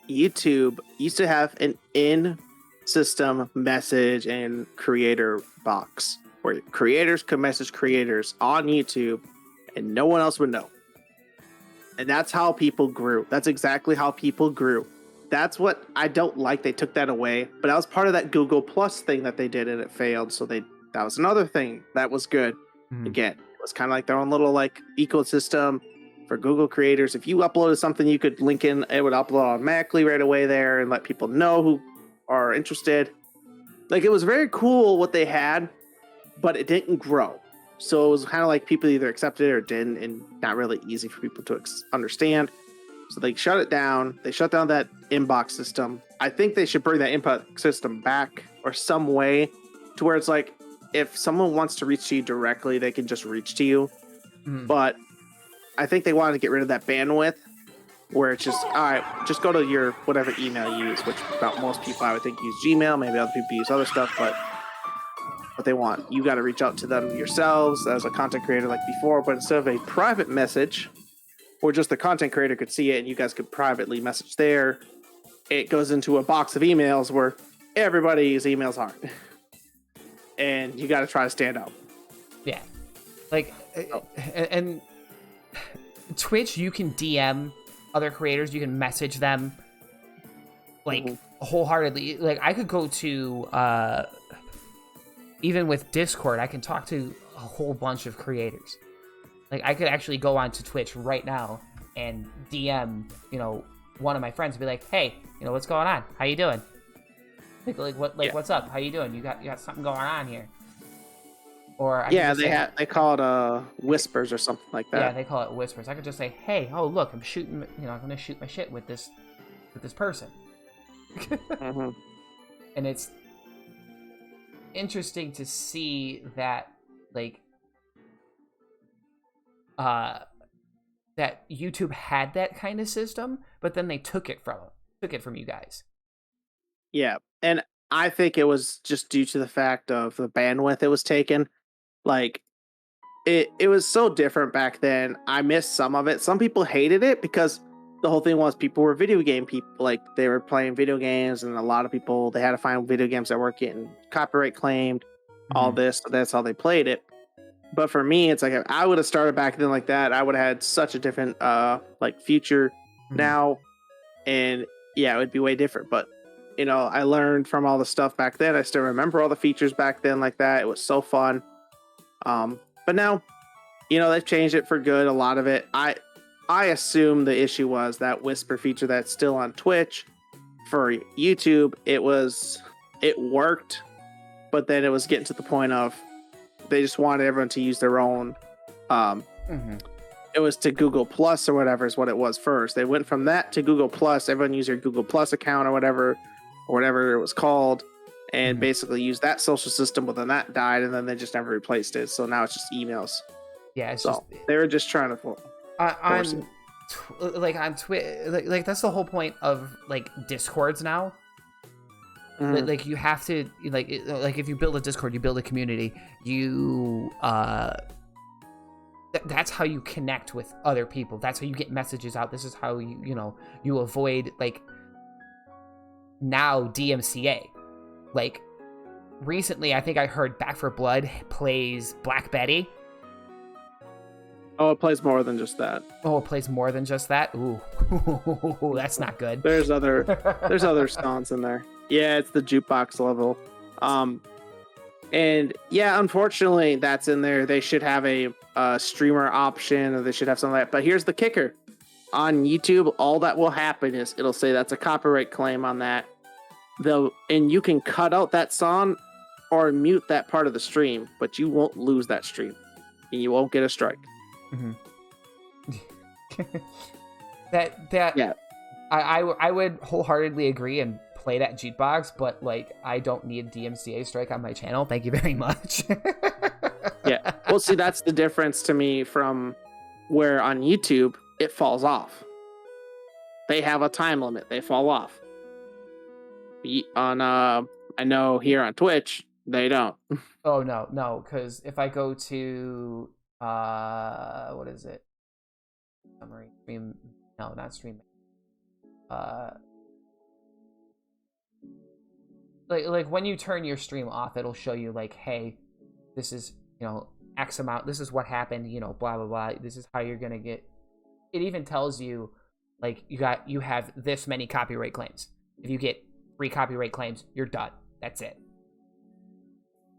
YouTube used to have an in-system message and creator box where creators could message creators on YouTube and no one else would know. And that's how people grew. That's exactly how people grew. That's what I don't like. They took that away, but that was part of that Google Plus thing that they did and it failed. So that was another thing that was good. Again, it was kind of like their own little like ecosystem for Google creators. If you uploaded something, you could link in, it would upload automatically right away there and let people know who are interested. Like, it was very cool what they had, but it didn't grow. So it was kind of like people either accepted it or didn't, and not really easy for people to understand. So they shut it down. They shut down that inbox system. I think they should bring that inbox system back or some way to where it's like, if someone wants to reach to you directly, they can just reach to you. But I think they wanted to get rid of that bandwidth where it's just, all right, just go to your whatever email you use, which about most people I would think use Gmail. Maybe other people use other stuff, but what they want, you got to reach out to them yourselves as a content creator like before. But instead of a private message, or just the content creator could see it and you guys could privately message there, it goes into a box of emails where everybody's emails are. And you got to try to stand out. Yeah. Like, and Twitch, you can DM other creators, you can message them, like, wholeheartedly. Like, I could go to, even with Discord, I can talk to a whole bunch of creators. Like, I could actually go onto Twitch right now and DM, one of my friends and be like, hey, what's going on? How you doing? What's up? How you doing? You got something going on here? Or they call it whispers or something like that. Yeah, they call it whispers. I could just say, hey, oh look, I'm shooting. I'm gonna shoot my shit with this person. And it's interesting to see that, like, that YouTube had that kind of system, but then they took it from you guys. Yeah, and I think it was just due to the fact of the bandwidth it was taken. Like, it was so different back then. I missed some of it. Some people hated it because the whole thing was people were video game people. Like, they were playing video games, and a lot of people, they had to find video games that weren't getting copyright claimed, all this. So that's how they played it. But for me, it's like, if I would have started back then like that, I would have had such a different future now. And yeah, it would be way different. But I learned from all the stuff back then. I still remember all the features back then like that. It was so fun. But now, they've changed it for good. A lot of it. I assume the issue was that whisper feature that's still on Twitch. For YouTube, it worked, but then it was getting to the point of they just wanted everyone to use their own. It was to Google Plus or whatever is what it was first. They went from that to Google Plus. Everyone used their Google Plus account or whatever it was called, and basically used that social system. But then that died, and then they just never replaced it. So now it's just emails. Yeah, they were just trying to on Twitch, like that's the whole point of like Discords now. Like you have to like if you build a Discord, you build a community, you that's how you connect with other people. That's how you get messages out. This is how you avoid like now DMCA. Like recently, I think I heard Back 4 Blood plays Black Betty. Oh, it plays more than just that. Oh, it plays more than just that? Ooh. That's not good. There's other songs in there. Yeah, it's the jukebox level. And yeah, unfortunately, that's in there. They should have a streamer option, or they should have something like that. But here's the kicker. On YouTube, all that will happen is it'll say that's a copyright claim on that. And you can cut out that song or mute that part of the stream, but you won't lose that stream. And you won't get a strike. Yeah. I would wholeheartedly agree and play that jukebox, but like I don't need DMCA strike on my channel. Thank you very much. Yeah. Well, see, that's the difference to me from where on YouTube it falls off. They have a time limit. They fall off. I know here on Twitch they don't. Oh no, because if I go to what is it? Summary stream? No, not stream. Like when you turn your stream off, it'll show you like, hey, this is X amount. This is what happened. Blah blah blah. This is how you're gonna get. It even tells you like you have this many copyright claims. If you get 3 copyright claims, you're done. That's it.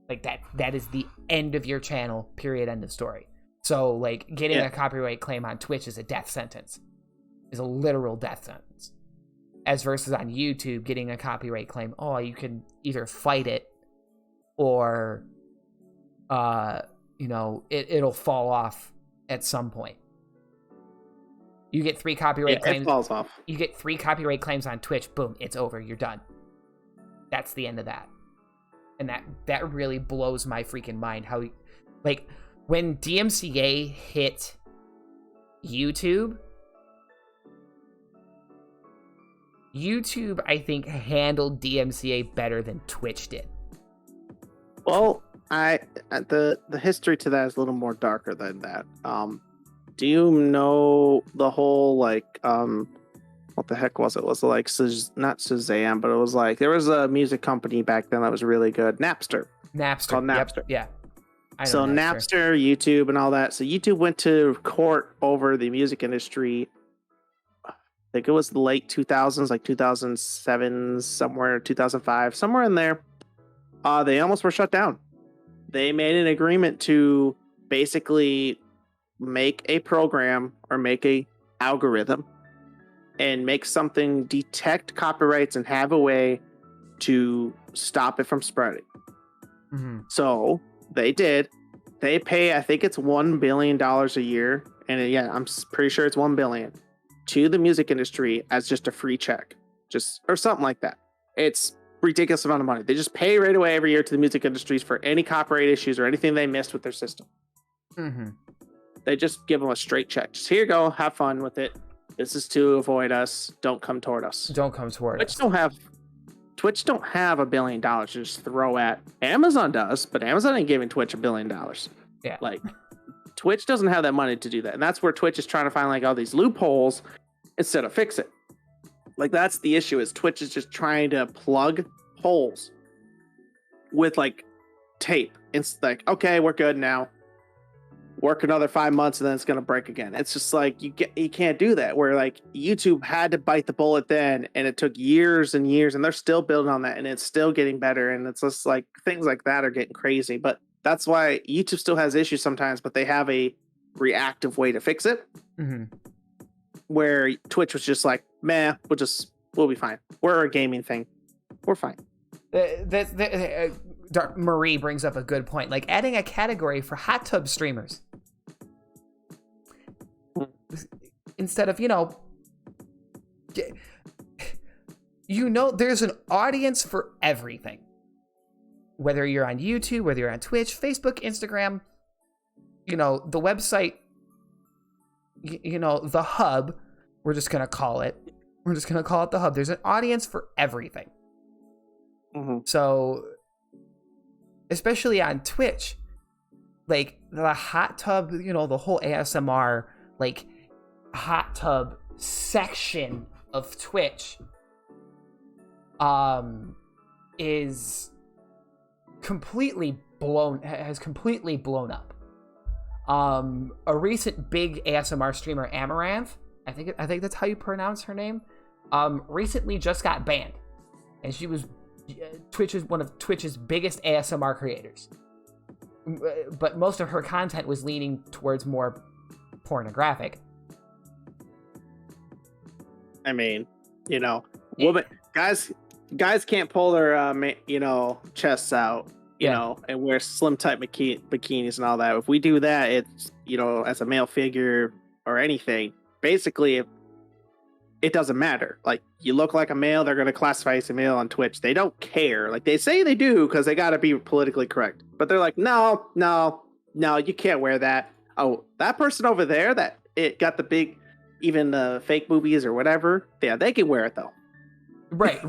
Like that is the end of your channel. Period. End of story. So like getting a copyright claim on Twitch is a death sentence. Is a literal death sentence. As versus on YouTube, getting a copyright claim, you can either fight it or it'll fall off at some point. You get 3 copyright claims. It falls off. You get 3 copyright claims on Twitch, boom, it's over, you're done. That's the end of that. And that really blows my freaking mind how like when DMCA hit YouTube, I think handled DMCA better than Twitch did. Well, the history to that is a little more darker than that. Do you know the whole like what the heck was it? Was it like not Shazam, but it was like there was a music company back then that was really good, Napster. Called Napster. Yep. Yeah. So Napster, YouTube, and all that. So YouTube went to court over the music industry. I think it was the late 2000s, like 2007, somewhere 2005, somewhere in there. They almost were shut down. They made an agreement to basically make a program or make a algorithm and make something detect copyrights and have a way to stop it from spreading. Mm-hmm. So they did. They pay, I think it's $1 billion a year. And I'm pretty sure it's $1 billion to the music industry as just a free check, or something like that. It's ridiculous amount of money. They just pay right away every year to the music industries for any copyright issues or anything they missed with their system. Mm-hmm. They just give them a straight check. Just here you go, have fun with it. This is to avoid us. Don't come toward us. Don't come toward us. Twitch don't have $1 billion to just throw at. Amazon does, but Amazon ain't giving Twitch $1 billion. Yeah. Like Twitch doesn't have that money to do that. And that's where Twitch is trying to find like all these loopholes instead of fix it. Like that's the issue is Twitch is just trying to plug holes with like tape. It's like, okay, we're good now. Work another 5 months and then it's going to break again. It's just like you can't do that. Where like YouTube had to bite the bullet then, and it took years and years, and they're still building on that, and it's still getting better. And it's just like things like that are getting crazy. But that's why YouTube still has issues sometimes, but they have a reactive way to fix it. Mm-hmm. Where Twitch was just like, man, we'll be fine. We're a gaming thing. We're fine. Marie brings up a good point, like adding a category for hot tub streamers instead of there's an audience for everything, whether you're on YouTube, whether you're on Twitch, Facebook, Instagram, the website, the hub. We're just gonna call it the hub. There's an audience for everything. So, especially on Twitch, like the hot tub, the whole ASMR, like hot tub section of Twitch, is completely has completely blown up. A recent big ASMR streamer, Amaranth, I think that's how you pronounce her name, recently just got banned, and she was one of Twitch's biggest ASMR creators. But most of her content was leaning towards more pornographic. I mean, guys can't pull their chests out, and wear slim type bikinis and all that. If we do that, it's as a male figure or anything, basically it doesn't matter. Like, you look like a male, they're going to classify you as a male on Twitch. They don't care. Like, they say they do because they got to be politically correct, but they're like, no, you can't wear that. Oh, that person over there that it got the big, even the fake boobies or whatever, yeah, they can wear it though. Right.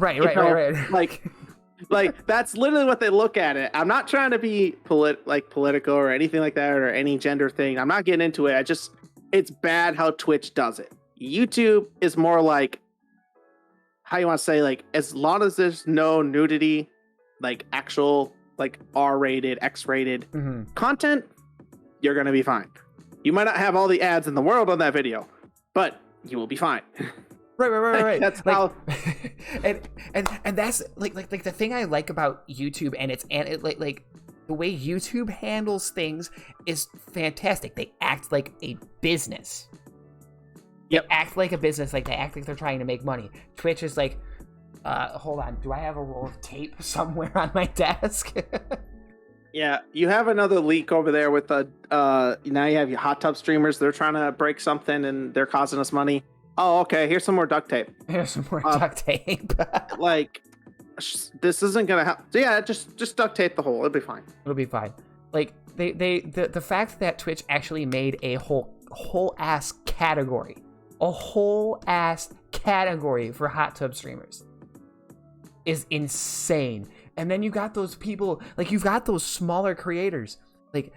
Like that's literally what they look at it. I'm not trying to be political or anything like that, or any gender thing. I'm not getting into it. It's bad how Twitch does it. YouTube is more like, how you want to say, like, as long as there's no nudity, like actual like R-rated, X-rated content, you're gonna be fine. You might not have all the ads in the world on that video, but you will be fine. Right. That's like, how. and that's like the thing I like about YouTube, and like the way YouTube handles things is fantastic. They act like a business. Yep. They act like a business. Like, they act like they're trying to make money. Twitch is like, hold on, do I have a roll of tape somewhere on my desk? Yeah, you have another leak over there with now you have your hot tub streamers. They're trying to break something and they're costing us money. Oh, okay. Here's some more duct tape. Duct tape. Like, this isn't gonna help. So yeah, just duct tape the hole. It'll be fine. Like, the fact that Twitch actually made a whole ass category for hot tub streamers is insane. And then you got those people, like, you've got those smaller creators, like,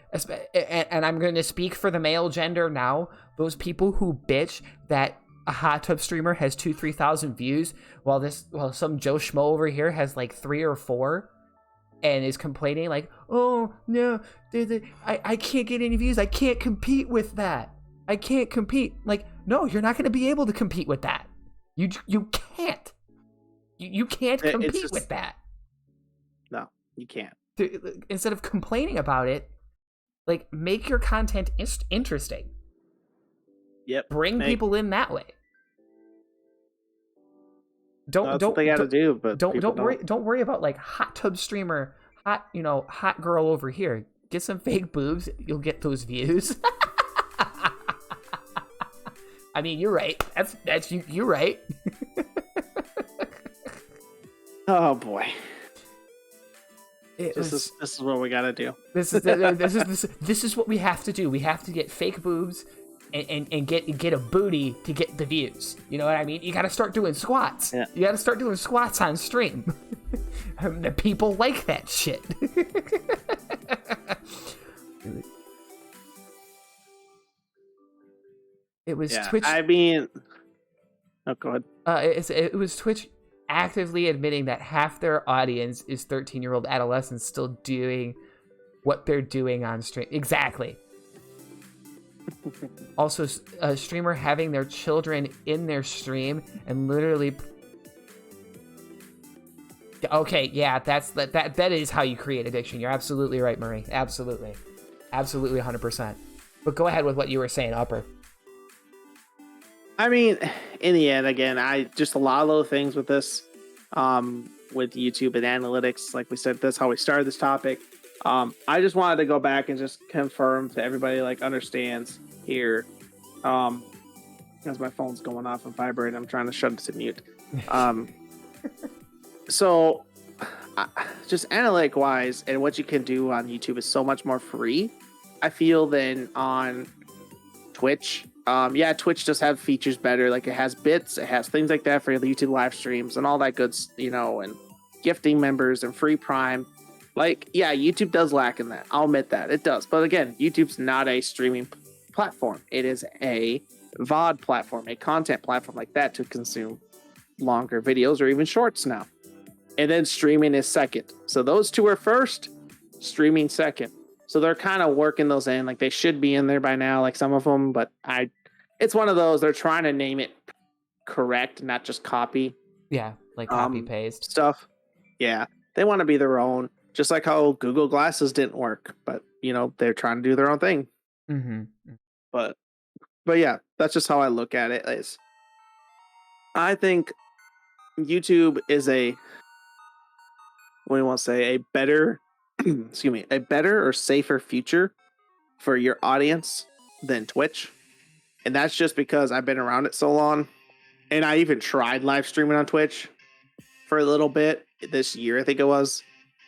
and I'm going to speak for the male gender now, those people who bitch that a hot tub streamer has 2,000-3,000 views while some Joe Schmo over here has like 3 or 4 and is complaining like, oh no, I can't get any views, I can't compete with that, I can't compete. Like, no, you're not going to be able to compete with that. You can't. You can't compete with that. No, you can't. Instead of complaining about it, like, make your content interesting. Yep. Bring people in that way. Don't what they got to do, but don't worry about like hot tub streamer, hot girl over here. Get some fake boobs, you'll get those views. I mean, you're right. That's you. You're right. Oh boy. This is what we gotta do. This is what we have to do. We have to get fake boobs and get a booty to get the views. You know what I mean? You got to start doing squats. Yeah. You got to start doing squats on stream. The people like that shit. It was Twitch. I mean, oh, go ahead. It was Twitch actively admitting that half their audience is 13-year-old adolescents still doing what they're doing on stream. Exactly. Also, a streamer having their children in their stream and literally. Okay, yeah, that is how you create addiction. You're absolutely right, Marie. Absolutely, 100%. But go ahead with what you were saying, Upper. I mean, in the end, again, just a lot of little things with this, with YouTube and analytics. Like we said, that's how we started this topic. I just wanted to go back and just confirm to everybody, like, understands here, because my phone's going off and vibrating. I'm trying to shut it to mute. So, just analytic wise, and what you can do on YouTube is so much more free, I feel, than on Twitch. Yeah, Twitch does have features better. Like, it has bits, it has things like that for the YouTube live streams and all that good, and gifting members and free Prime. Like, yeah, YouTube does lack in that. I'll admit that. It does. But again, YouTube's not a streaming platform. It is a VOD platform, a content platform like that to consume longer videos or even shorts now. And then streaming is second. So those two are first, streaming second. So they're kind of working those in. Like, they should be in there by now, like some of them. But it's one of those, they're trying to name it correct, not just copy. Yeah, like copy paste stuff. Yeah, they want to be their own. Just like how Google Glasses didn't work, but they're trying to do their own thing. Mm-hmm. But yeah, that's just how I look at it. I think YouTube is a better, a better or safer future for your audience than Twitch. And that's just because I've been around it so long. And I even tried live streaming on Twitch for a little bit this year, I think it was.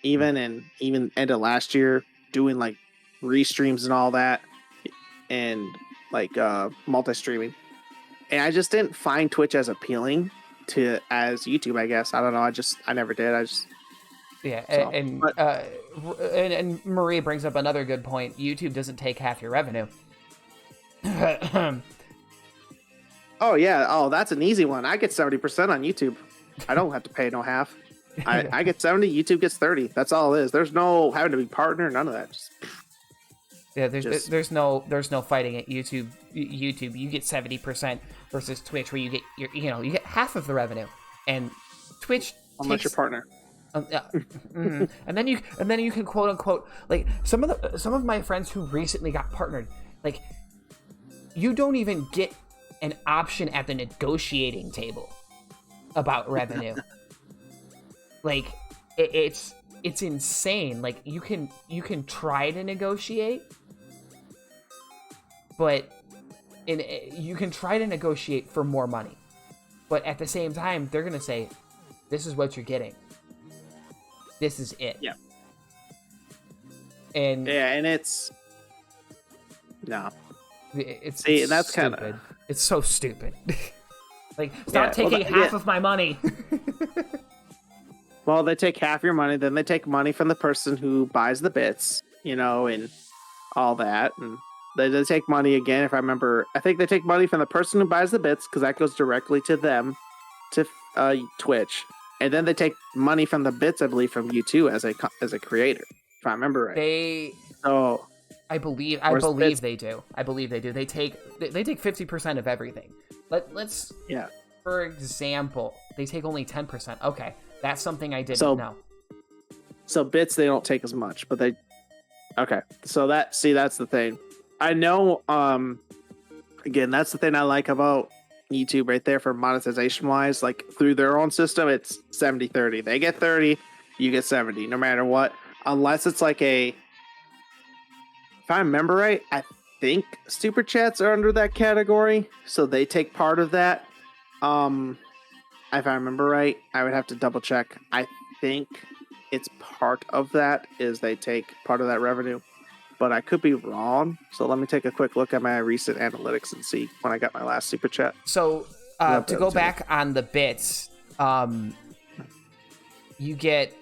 Even end of last year, doing like restreams and all that, and like multi-streaming. And I just didn't find Twitch as appealing as YouTube, I guess. I don't know. I never did. Yeah, and Marie brings up another good point. YouTube doesn't take half your revenue. Oh yeah. Oh, that's an easy one. I get 70% on YouTube. I don't have to pay no half. I get 70. YouTube gets 30. That's all it is. There's no having to be partner. None of that. There's no fighting at YouTube. YouTube, you get 70% versus Twitch, where you get half of the revenue, and Twitch unless your partner. And then you can quote unquote, like some of my friends who recently got partnered, like, you don't even get an option at the negotiating table about revenue. Like, it's insane. Like, you can try to negotiate, but you can try to negotiate for more money, but at the same time, they're gonna say, "This is what you're getting. This is it." Yeah. And it's no. It's that's stupid. Kind of. It's so stupid. Like, stop taking half of my money. Well, they take half your money, then they take money from the person who buys the bits, and all that, and they take money again. If I remember, I think they take money from the person who buys the bits because that goes directly to them, to Twitch, and then they take money from the bits, I believe, from you too as a creator. If I remember right. I believe they do. I believe they do. They take 50% of everything. Let's. Yeah. For example, they take only 10%. Okay, that's something I didn't know. So bits, they don't take as much, but they. Okay, so that's the thing. I know. Again, that's the thing I like about YouTube right there for monetization wise. Like, through their own system, it's 70-30. They get 30, you get 70, no matter what. Unless it's like if I remember right, I think Super Chats are under that category, so they take part of that. If I remember right, I would have to double check. I think it's part of that is they take part of that revenue, but I could be wrong. So let me take a quick look at my recent analytics and see when I got my last Super Chat. So to go back on the bits, you get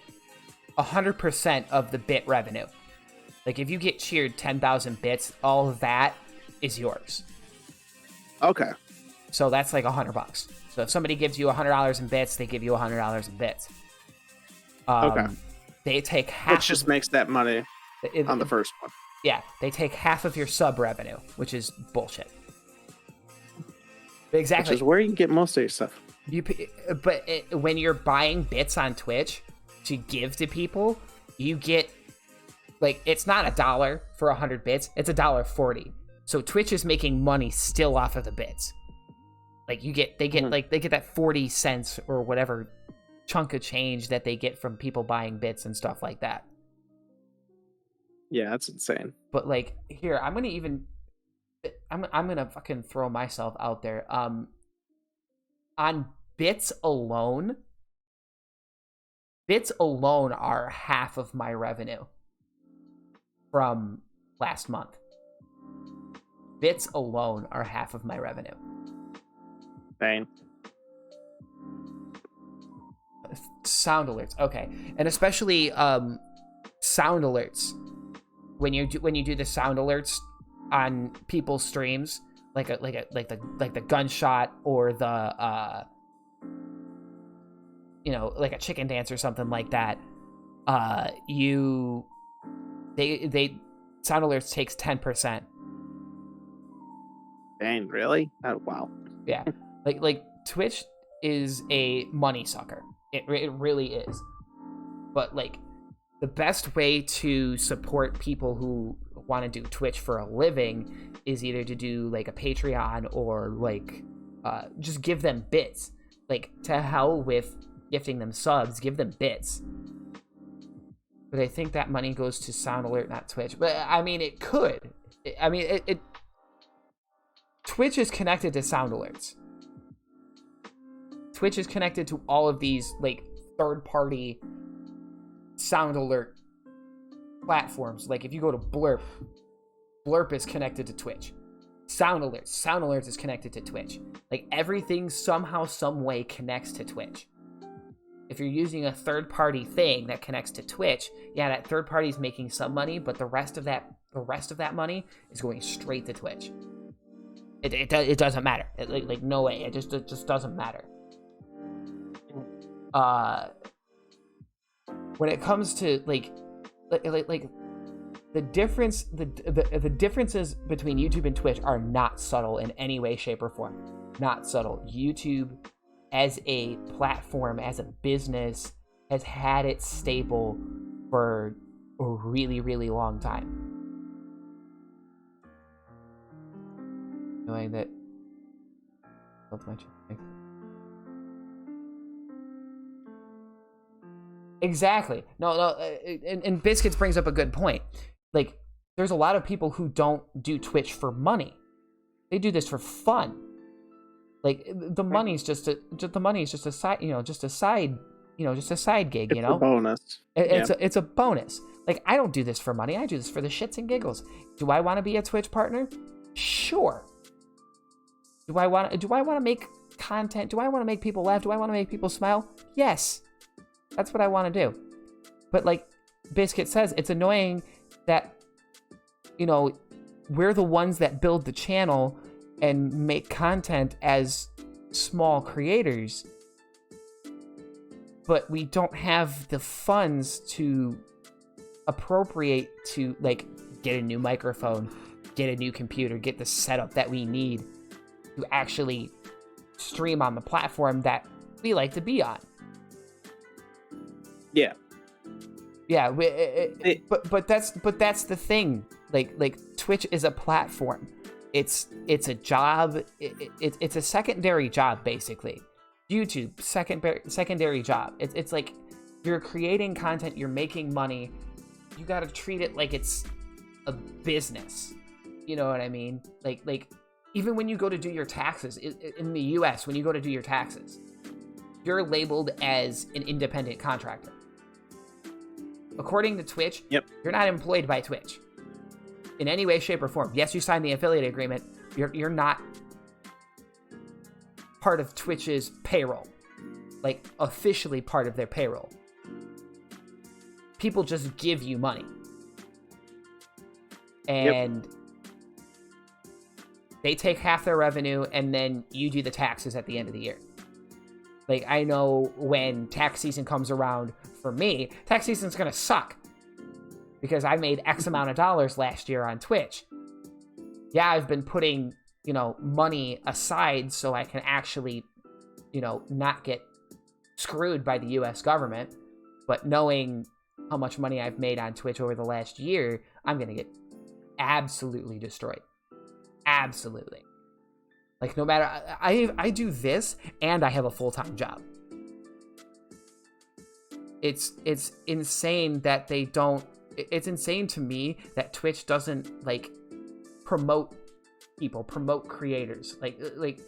100% of the bit revenue. Like, if you get cheered 10,000 bits, all of that is yours. Okay. So that's like $100. So if somebody gives you $100 in bits, they give you $100 in bits. Okay. They take half. Which just makes that money on the first one. Yeah, they take half of your sub revenue, which is bullshit. Exactly. Which is where you can get most of your stuff. When you're buying bits on Twitch to give to people, you get, like, it's not $1 for 100 bits, it's $1.40. So Twitch is making money still off of the bits. Like, they get that 40 cents or whatever chunk of change that they get from people buying bits and stuff like that. Yeah, that's insane. But, like, here, I'm gonna fucking throw myself out there. On bits alone are half of my revenue from last month. Bits alone are half of my revenue. Dang. Sound alerts. Okay, and especially sound alerts. When you do the sound alerts on people's streams, like the gunshot or the like a chicken dance or something like that. They sound alerts takes 10%. Dang, really? Oh, wow. Yeah, like Twitch is a money sucker. It really is. But like, the best way to support people who want to do Twitch for a living is either to do like a Patreon or like just give them bits. Like, to hell with gifting them subs, give them bits. But I think that money goes to Sound Alert, not Twitch. But I mean, it could. Twitch is connected to Sound Alerts. Twitch is connected to all of these like third-party Sound Alert platforms. Like, if you go to Blurp, Blurp is connected to Twitch. Sound Alerts is connected to Twitch. Like, everything somehow, some way connects to Twitch. If you're using a third-party thing that connects to Twitch, yeah, that third party is making some money, but the rest of that money is going straight to Twitch. It doesn't matter. Like no way. It just doesn't matter. When it comes to like the differences between YouTube and Twitch are not subtle in any way, shape, or form. Not subtle. YouTube, as a platform, as a business, has had its staple for a really, really long time. Knowing that exactly. No, and Biscuits brings up a good point. Like, there's a lot of people who don't do Twitch for money. They do this for fun. Like, the money's just a side, just a side gig, It's a bonus. It's a bonus. Like, I don't do this for money. I do this for the shits and giggles. Do I want to be a Twitch partner? Sure. Do I want to make content? Do I want to make people laugh? Do I want to make people smile? Yes. That's what I want to do. But like Biscuit says, it's annoying that, we're the ones that build the channel and make content as small creators, but we don't have the funds to appropriate to like get a new microphone, get a new computer, get the setup that we need to actually stream on the platform that we like to be on. Yeah. Yeah, but that's the thing. Like Twitch is a platform. It's a job. It's a secondary job, basically. YouTube, secondary job. It's like, you're creating content, you're making money. You got to treat it like it's a business. You know what I mean? Like even when you go to do your taxes in the US, when you go to do your taxes, you're labeled as an independent contractor. According to Twitch, Yep. You're not employed by Twitch in any way, shape, or form. Yes, you signed the affiliate agreement. You're not part of Twitch's payroll, like officially part of their payroll. People just give you money, and they take half their revenue, and then you do the taxes at the end of the year. Like, I know when tax season comes around, for me, tax season's gonna suck because I made X amount of dollars last year on Twitch. Yeah, I've been putting, money aside so I can actually, not get screwed by the US government. But knowing how much money I've made on Twitch over the last year, I'm gonna get absolutely destroyed. Absolutely. Like, no matter, I do this and I have a full-time job. It's insane that they don't, it's insane to me that Twitch doesn't, like, promote people, promote creators. Like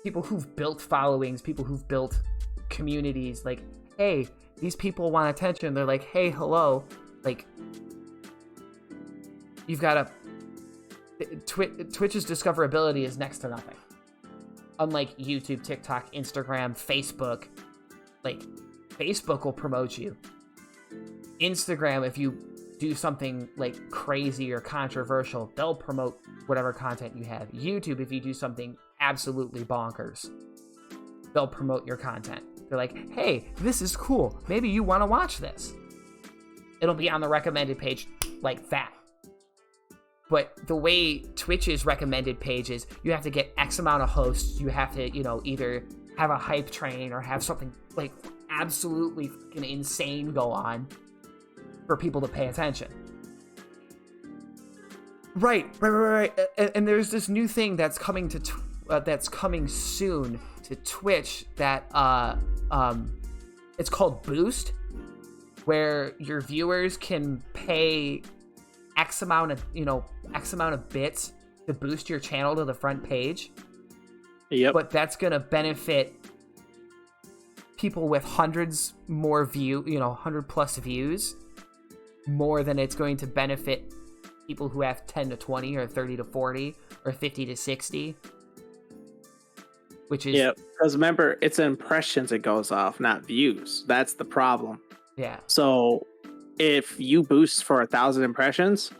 people who've built followings, people who've built communities. Like, hey, these people want attention. They're like, hey, hello. Like, you've got a, Twitch's discoverability is next to nothing. Unlike YouTube, TikTok, Instagram, Facebook, like, Facebook will promote you. Instagram, if you do something like crazy or controversial, they'll promote whatever content you have. YouTube, if you do something absolutely bonkers, they'll promote your content. They're like, hey, this is cool. Maybe you want to watch this. It'll be on the recommended page like that. But the way Twitch's recommended page is, you have to get X amount of hosts. You have to, either have a hype train or have something like absolutely fucking insane go on for people to pay attention. Right. And there's this new thing that's coming that's coming soon to Twitch that it's called Boost, where your viewers can pay X amount of bits to boost your channel to the front page. Yep. But that's gonna benefit people with hundreds more 100+ views, more than it's going to benefit people who have 10 to 20 or 30 to 40 or 50 to 60. Which is... Yeah, because remember, it's impressions it goes off, not views. That's the problem. Yeah. So if you boost for 1,000 impressions,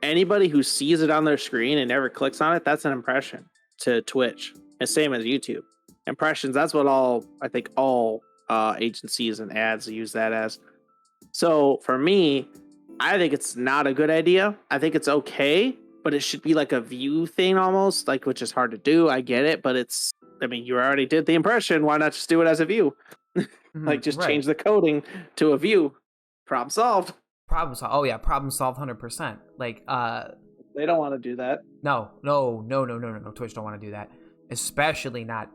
anybody who sees it on their screen and never clicks on it, that's an impression to Twitch. And same as YouTube. Impressions, that's what all agencies and ads use that as. So for me, I think it's not a good idea. I think it's okay, but it should be like a view thing almost, like, which is hard to do. I get it, but you already did the impression. Why not just do it as a view? Change the coding to a view. Problem solved. Oh yeah, problem solved 100%. They don't want to do that. No. Twitch don't want to do that. Especially not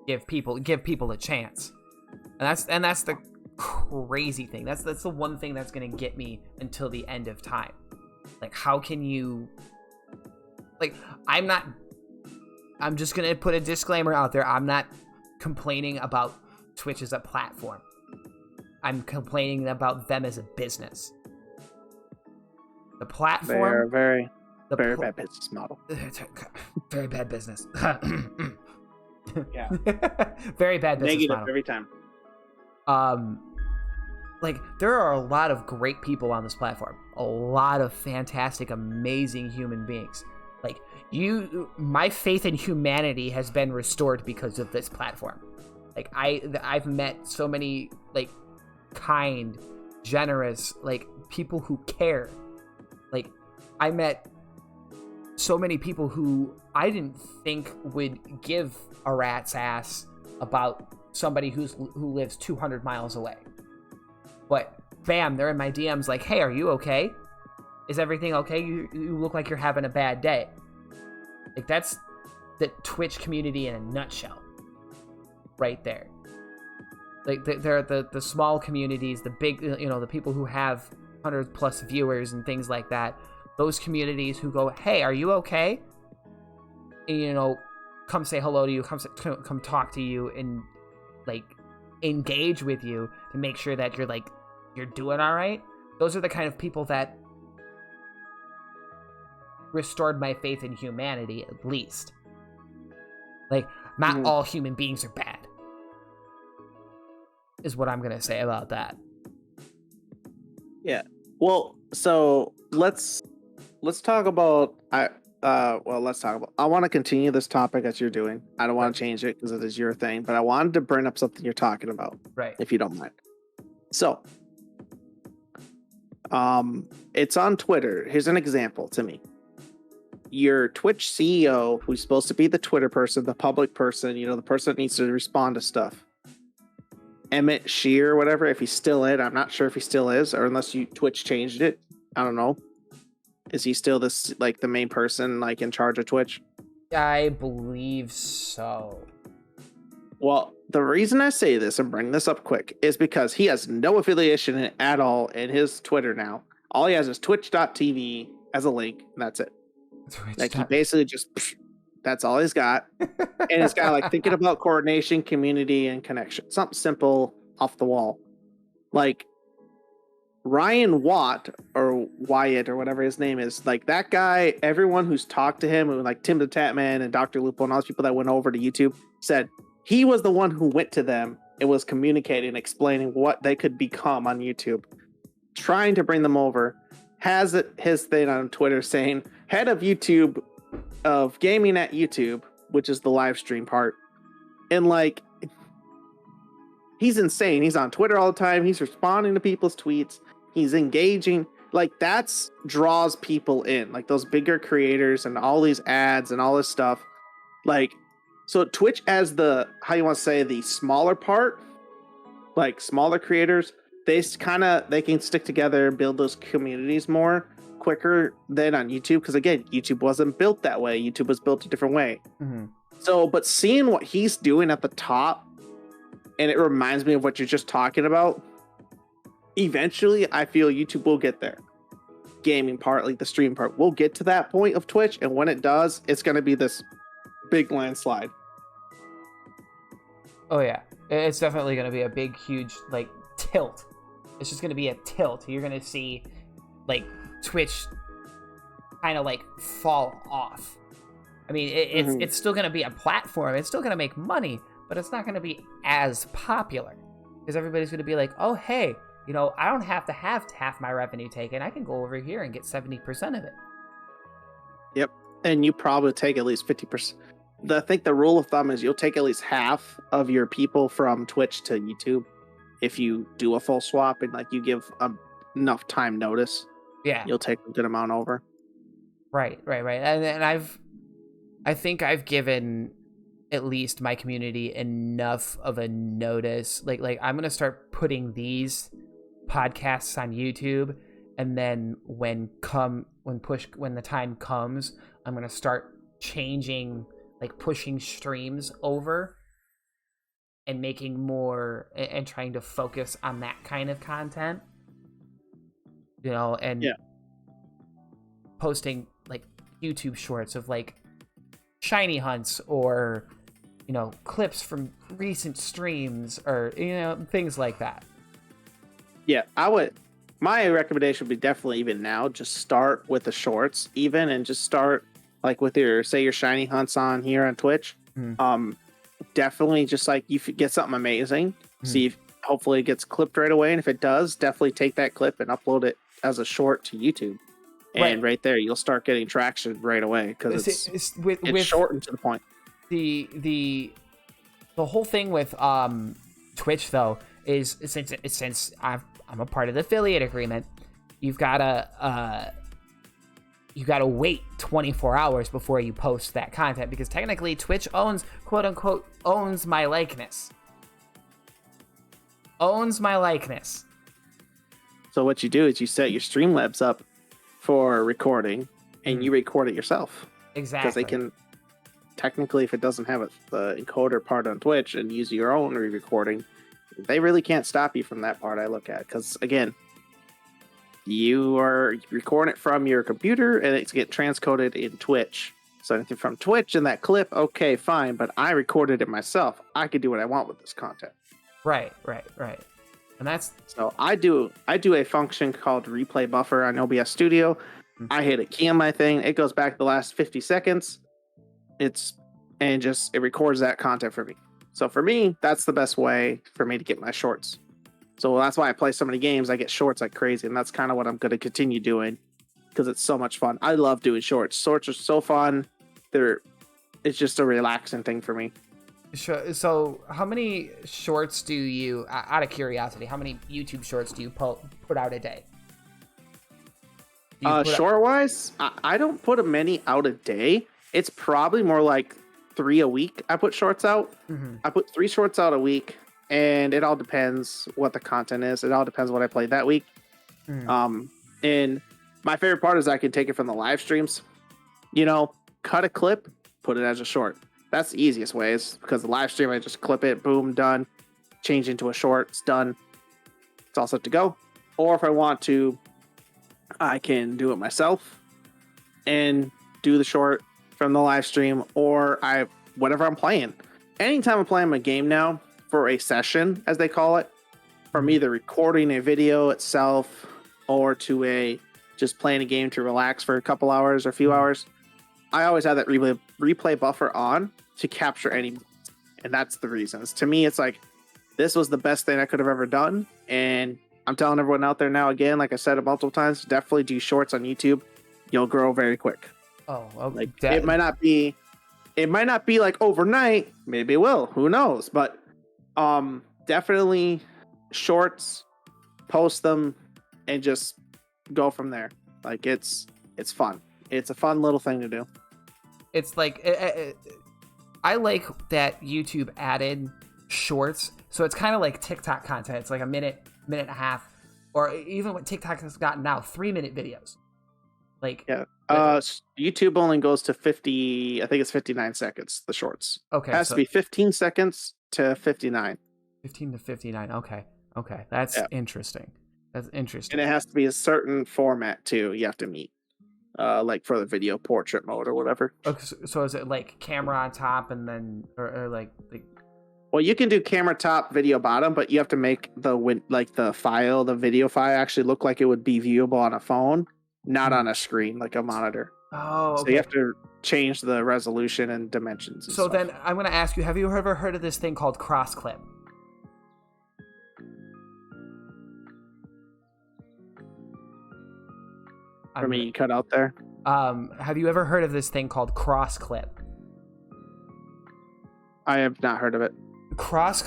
give people a chance. And that's the crazy thing. That's the one thing that's gonna get me until the end of time. How can you... I'm just gonna put a disclaimer out there. I'm not complaining about Twitch as a platform. I'm complaining about them as a business. The platform... They are very bad business model. Very bad business. Yeah. Very bad business Negative model. every time. There are a lot of great people on this platform. A lot of fantastic, amazing human beings. My faith in humanity has been restored because of this platform. I've met so many, kind, generous, people who care. I met so many people who I didn't think would give a rat's ass about somebody who lives 200 miles away. But bam, they're in my DMs hey, are you okay? Is everything okay? You look like you're having a bad day. That's the Twitch community in a nutshell. Right there. They're the small communities, the big, the people who have 100+ viewers and things like that. Those communities who go, hey, are you okay? And, come say hello to you, come talk to you, and engage with you to make sure that you're doing all right. Those are the kind of people that restored my faith in humanity, at least. Not all human beings are bad, is what I'm gonna say about that. Yeah. Well, so let's talk about I want to continue this topic as you're doing. I don't want to change it because it is your thing, but I wanted to bring up something you're talking about. Right. If you don't mind. So, it's on Twitter. Here's an example to me. Your Twitch CEO, who's supposed to be the Twitter person, the public person, the person that needs to respond to stuff. Emmett Shear or whatever, if he's still in, I'm not sure if he still is, or unless Twitch changed it. I don't know. Is he still the main person in charge of Twitch? I believe so. Well, the reason I say this and bring this up quick is because he has no affiliation at all in his Twitter now. All he has is twitch.tv as a link, and that's it. He basically just, that's all he's got. And it's got thinking about coordination, community, and connection. Something simple off the wall. Ryan Watt or Wyatt or whatever his name is, that guy, everyone who's talked to him, Tim the Tatman and Dr. Lupo and all those people that went over to YouTube said he was the one who went to them it was communicating, explaining what they could become on YouTube, trying to bring them over. Has his thing on Twitter saying head of YouTube of gaming at YouTube, which is the live stream part. And like, he's insane. He's on Twitter all the time. He's responding to people's tweets. He's engaging. Like, that's draws people in, like those bigger creators and all these ads and all this stuff. Like, so Twitch as the, how you want to say, the smaller part, like smaller creators, they can stick together and build those communities more quicker than on YouTube. Because again, YouTube wasn't built that way. YouTube was built a different way. Mm-hmm. So, but seeing what he's doing at the top, and it reminds me of what you're just talking about, eventually I feel YouTube will get there. Gaming part, like the stream part, will get to that point of Twitch. And when it does, it's going to be this big landslide. Oh yeah, it's definitely going to be a big, huge, like, tilt. It's just going to be a tilt. You're going to see, like, Twitch kind of, like, fall off. I mean, it's still going to be a platform. It's still going to make money, but it's not going to be as popular. Because everybody's going to be like, oh, hey, you know, I don't have to have half my revenue taken. I can go over here and get 70% of it. Yep. And you probably take at least 50%. I think the rule of thumb is you'll take at least half of your people from Twitch to YouTube if you do a full swap and like you give enough time notice. Yeah, you'll take a good amount over. Right. And I think I've given at least my community enough of a notice. Like I'm gonna start putting these podcasts on YouTube, and then when the time comes, I'm gonna start changing, like pushing streams over and making more and trying to focus on that kind of content, you know, and posting like YouTube shorts of like shiny hunts or, you know, clips from recent streams or, you know, things like that. Yeah, my recommendation would be definitely even now, just start with the shorts and just start like with your shiny hunts on here on Twitch. Definitely just like you get something amazing. See if hopefully it gets clipped right away. And if it does, definitely take that clip and upload it as a short to YouTube. And right there, you'll start getting traction right away because it's short and to the point. The whole thing with Twitch though is since I'm a part of the affiliate agreement, you've gotta wait 24 hours before you post that content because technically Twitch quote unquote owns my likeness. So what you do is you set your Streamlabs up for recording and you record it yourself. Exactly. Because they can technically, if it doesn't have the encoder part on Twitch and use your own re-recording, they really can't stop you from that part. I look at because again, you are recording it from your computer and it's get transcoded in Twitch. So anything from Twitch in that clip, okay, fine, but I recorded it myself. I could do what I want with this content. Right. And that's so I do a function called replay buffer on OBS Studio. I hit a key on my thing. It goes back the last 50 seconds. It records that content for me. So for me, that's the best way for me to get my shorts. So that's why I play so many games. I get shorts like crazy, and that's kind of what I'm going to continue doing because it's so much fun. I love doing shorts. Shorts are so fun. It's just a relaxing thing for me. So how many shorts do you, out of curiosity, how many YouTube shorts do you put out a day? Short-wise, I don't put many out a day. It's probably more like 3 a week I put shorts out. I put 3 shorts out a week, and it all depends what the content is. It all depends what I played that week. And my favorite part is I can take it from the live streams. You know, cut a clip, put it as a short. That's the easiest way is because the live stream, I just clip it, boom, done. Change into a short, it's done. It's all set to go. Or if I want to, I can do it myself and do the short from the live stream or whatever I'm playing. Anytime I'm playing a game now for a session, as they call it, from either recording a video itself or to just playing a game to relax for a couple hours or a few hours, I always have that replay buffer on to capture any, and that's the reasons. To me, it's like this was the best thing I could have ever done. And I'm telling everyone out there now, again, like I said multiple times, definitely do shorts on YouTube. You'll grow very quick. Oh, well, like it might not be like overnight. Maybe it will. Who knows? But definitely shorts, post them, and just go from there. Like it's fun. It's a fun little thing to do. It's like I like that YouTube added shorts, so it's kind of like TikTok content. It's like a minute and a half, or even what TikTok has gotten now, 3-minute videos. Like yeah, YouTube only goes to 50. I think it's 59 seconds. The shorts. Okay, it has to be 15 seconds to 59. 15 to 59. Okay, that's interesting. That's interesting. And it has to be a certain format too. You have to meet, like for the video portrait mode or whatever. Okay, so is it like camera on top and then, or like? Well, you can do camera top, video bottom, but you have to make the video file actually look like it would be viewable on a phone, not on a screen like a monitor. Oh, okay. So you have to change the resolution and dimensions. And stuff. Then I'm going to ask you: have you ever heard of this thing called cross clip? I mean, you cut out there. Have you ever heard of this thing called cross clip? I have not heard of it.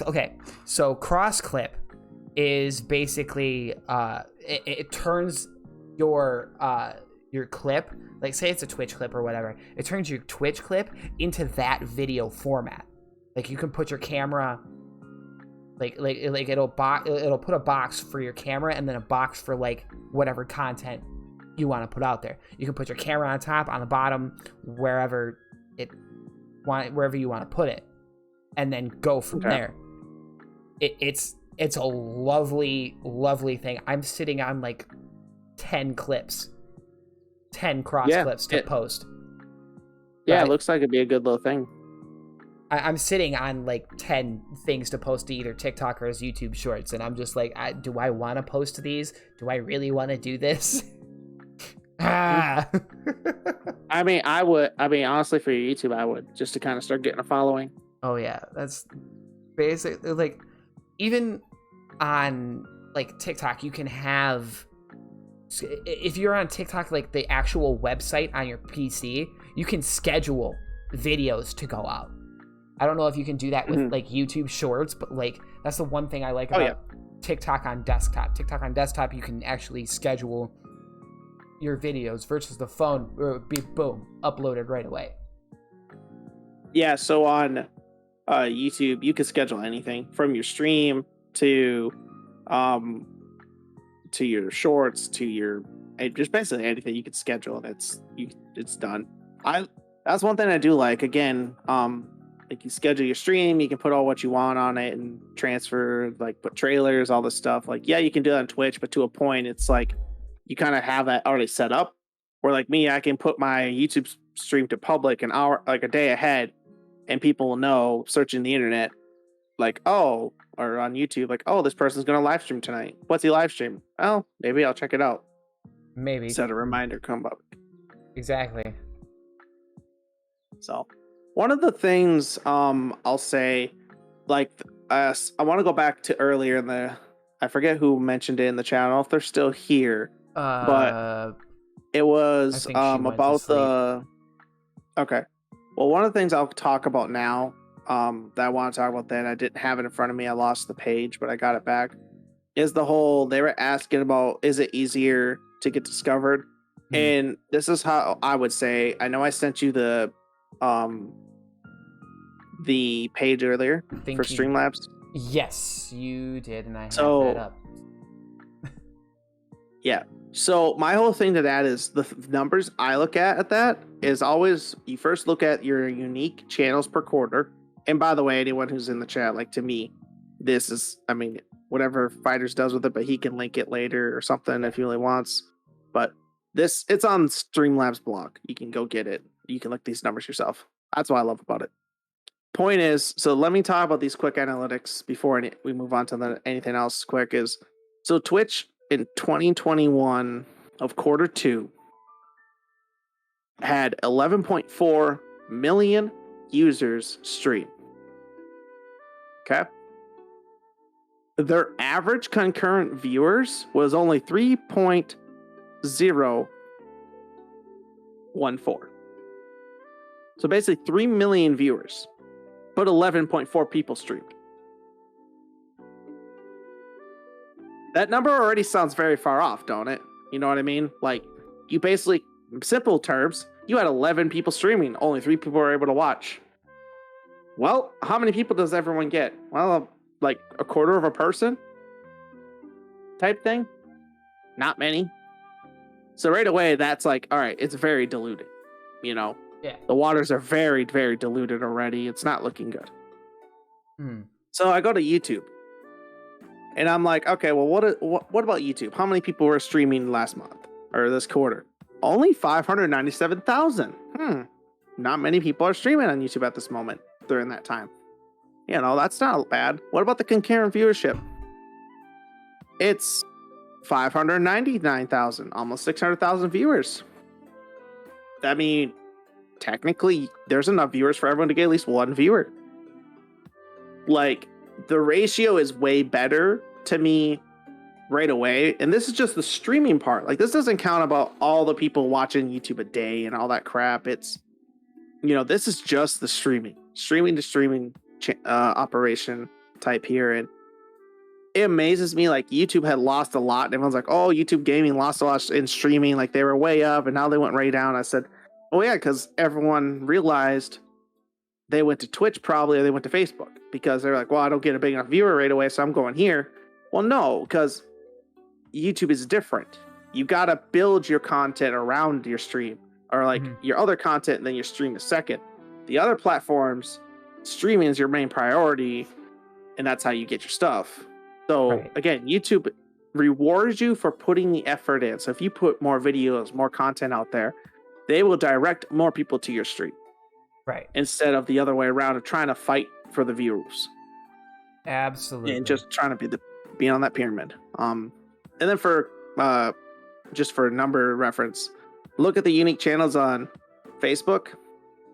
Okay, so cross clip is basically it turns your clip, like say it's a Twitch clip or whatever, it turns your Twitch clip into that video format. Like you can put your camera, like it'll put a box for your camera and then a box for like whatever content you want to put out there. You can put your camera on top, on the bottom, wherever you want to put it, and then go from there. It's a lovely thing. I'm sitting on like 10 clips, 10 cross clips to post. Yeah, it looks like it'd be a good little thing. I'm sitting on like 10 things to post to either TikTok or as YouTube Shorts, and I'm just like, do I want to post these? Do I really want to do this? I mean, honestly, for your YouTube, I would, just to kind of start getting a following. Oh yeah, that's basically like, even on like TikTok, you can have, if you're on TikTok, like the actual website on your PC, you can schedule videos to go out. I don't know if you can do that with like YouTube Shorts, but like that's the one thing I like about TikTok on desktop. TikTok on desktop, you can actually schedule your videos versus the phone, where it would be boom, uploaded right away. Yeah, so on YouTube, you can schedule anything from your stream to your shorts to your, just basically anything you can schedule, and it's done. That's one thing I do like. Again, like you schedule your stream, you can put all what you want on it and transfer, like put trailers, all this stuff. Like, yeah, you can do that on Twitch, but to a point, it's like you kind of have that already set up. Where like me, I can put my YouTube stream to public an hour, like a day ahead, and people will know, searching the internet, like, or on YouTube, like, this person's gonna live stream tonight. What's he live stream? Well, maybe I'll check it out. Maybe set a reminder come up. Exactly. So one of the things I'll say, like, I want to go back to earlier in I forget who mentioned it in the channel, if they're still here, but it was about okay. Well, one of the things I'll talk about now, that I want to talk about, then I didn't have it in front of me, I lost the page, but I got it back, is the whole, they were asking about, is it easier to get discovered? And this is how I would say, I know I sent you the page earlier for Streamlabs. Yes, you did, and I have that up. Yeah. So my whole thing to that is the numbers I look at that is always, you first look at your unique channels per quarter. And by the way, anyone who's in the chat, like, to me, this is, I mean, whatever Fighters does with it, but he can link it later or something if he really wants. But it's on Streamlabs blog. You can go get it. You can look these numbers yourself. That's what I love about it. Point is, so let me talk about these quick analytics before we move on to anything else quick. Is so Twitch in 2021 of quarter 2 had 11.4 million users stream. Okay. their average concurrent viewers was only 3.014. So basically 3 million viewers, but 11.4 people streamed. That number already sounds very far off, don't it? You know what I mean? Like, you basically, in simple terms, you had 11 people streaming, only 3 people were able to watch. Well, how many people does everyone get? Well, like a quarter of a person type thing? Not many. So right away, that's like, all right, it's very diluted, you know? Yeah. The waters are very, very diluted already. It's not looking good. So I go to YouTube. And I'm like, okay, well, what about YouTube? How many people were streaming last month or this quarter? Only 597,000. Not many people are streaming on YouTube at this moment during that time. You know, that's not bad. What about the concurrent viewership? It's 599,000, almost 600,000 viewers. I mean, technically, there's enough viewers for everyone to get at least one viewer. Like, the ratio is way better to me right away. And this is just the streaming part. Like, this doesn't count about all the people watching YouTube a day and all that crap. It's, you know, this is just the streaming to streaming operation type here. And it amazes me, like, YouTube had lost a lot. And everyone's like, oh, YouTube gaming lost a lot in streaming. Like, they were way up and now they went way down. I said, oh, yeah, because everyone realized they went to Twitch probably, or they went to Facebook because they're like, well, I don't get a big enough viewer right away, so I'm going here. Well, no, because YouTube is different. You got to build your content around your stream, or like your other content, and then your stream is second. The other platforms, streaming is your main priority, and that's how you get your stuff. So again, YouTube rewards you for putting the effort in. So if you put more videos, more content out there, they will direct more people to your stream. Right. Instead of the other way around of trying to fight for the views. Absolutely. And just trying to be on that pyramid. And then for just for number reference, look at the unique channels on Facebook.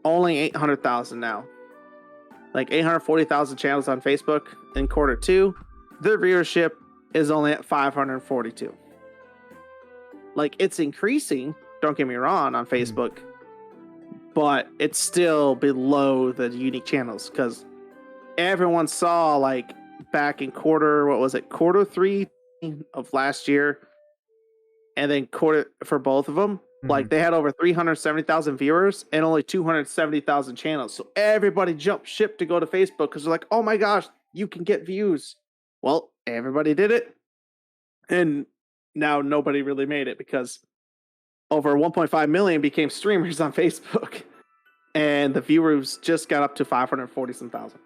Only 800,000 now. Like 840,000 channels on Facebook in quarter 2. Their viewership is only at 542. Like, it's increasing, don't get me wrong, on Facebook. But it's still below the unique channels because everyone saw, like, back in quarter 3 of last year, and then quarter for both of them, like, they had over 370,000 viewers and only 270,000 channels. So everybody jumped ship to go to Facebook because they're like, oh my gosh, you can get views. Well, everybody did it, and now nobody really made it because over 1.5 million became streamers on Facebook, and the viewers just got up to 540,000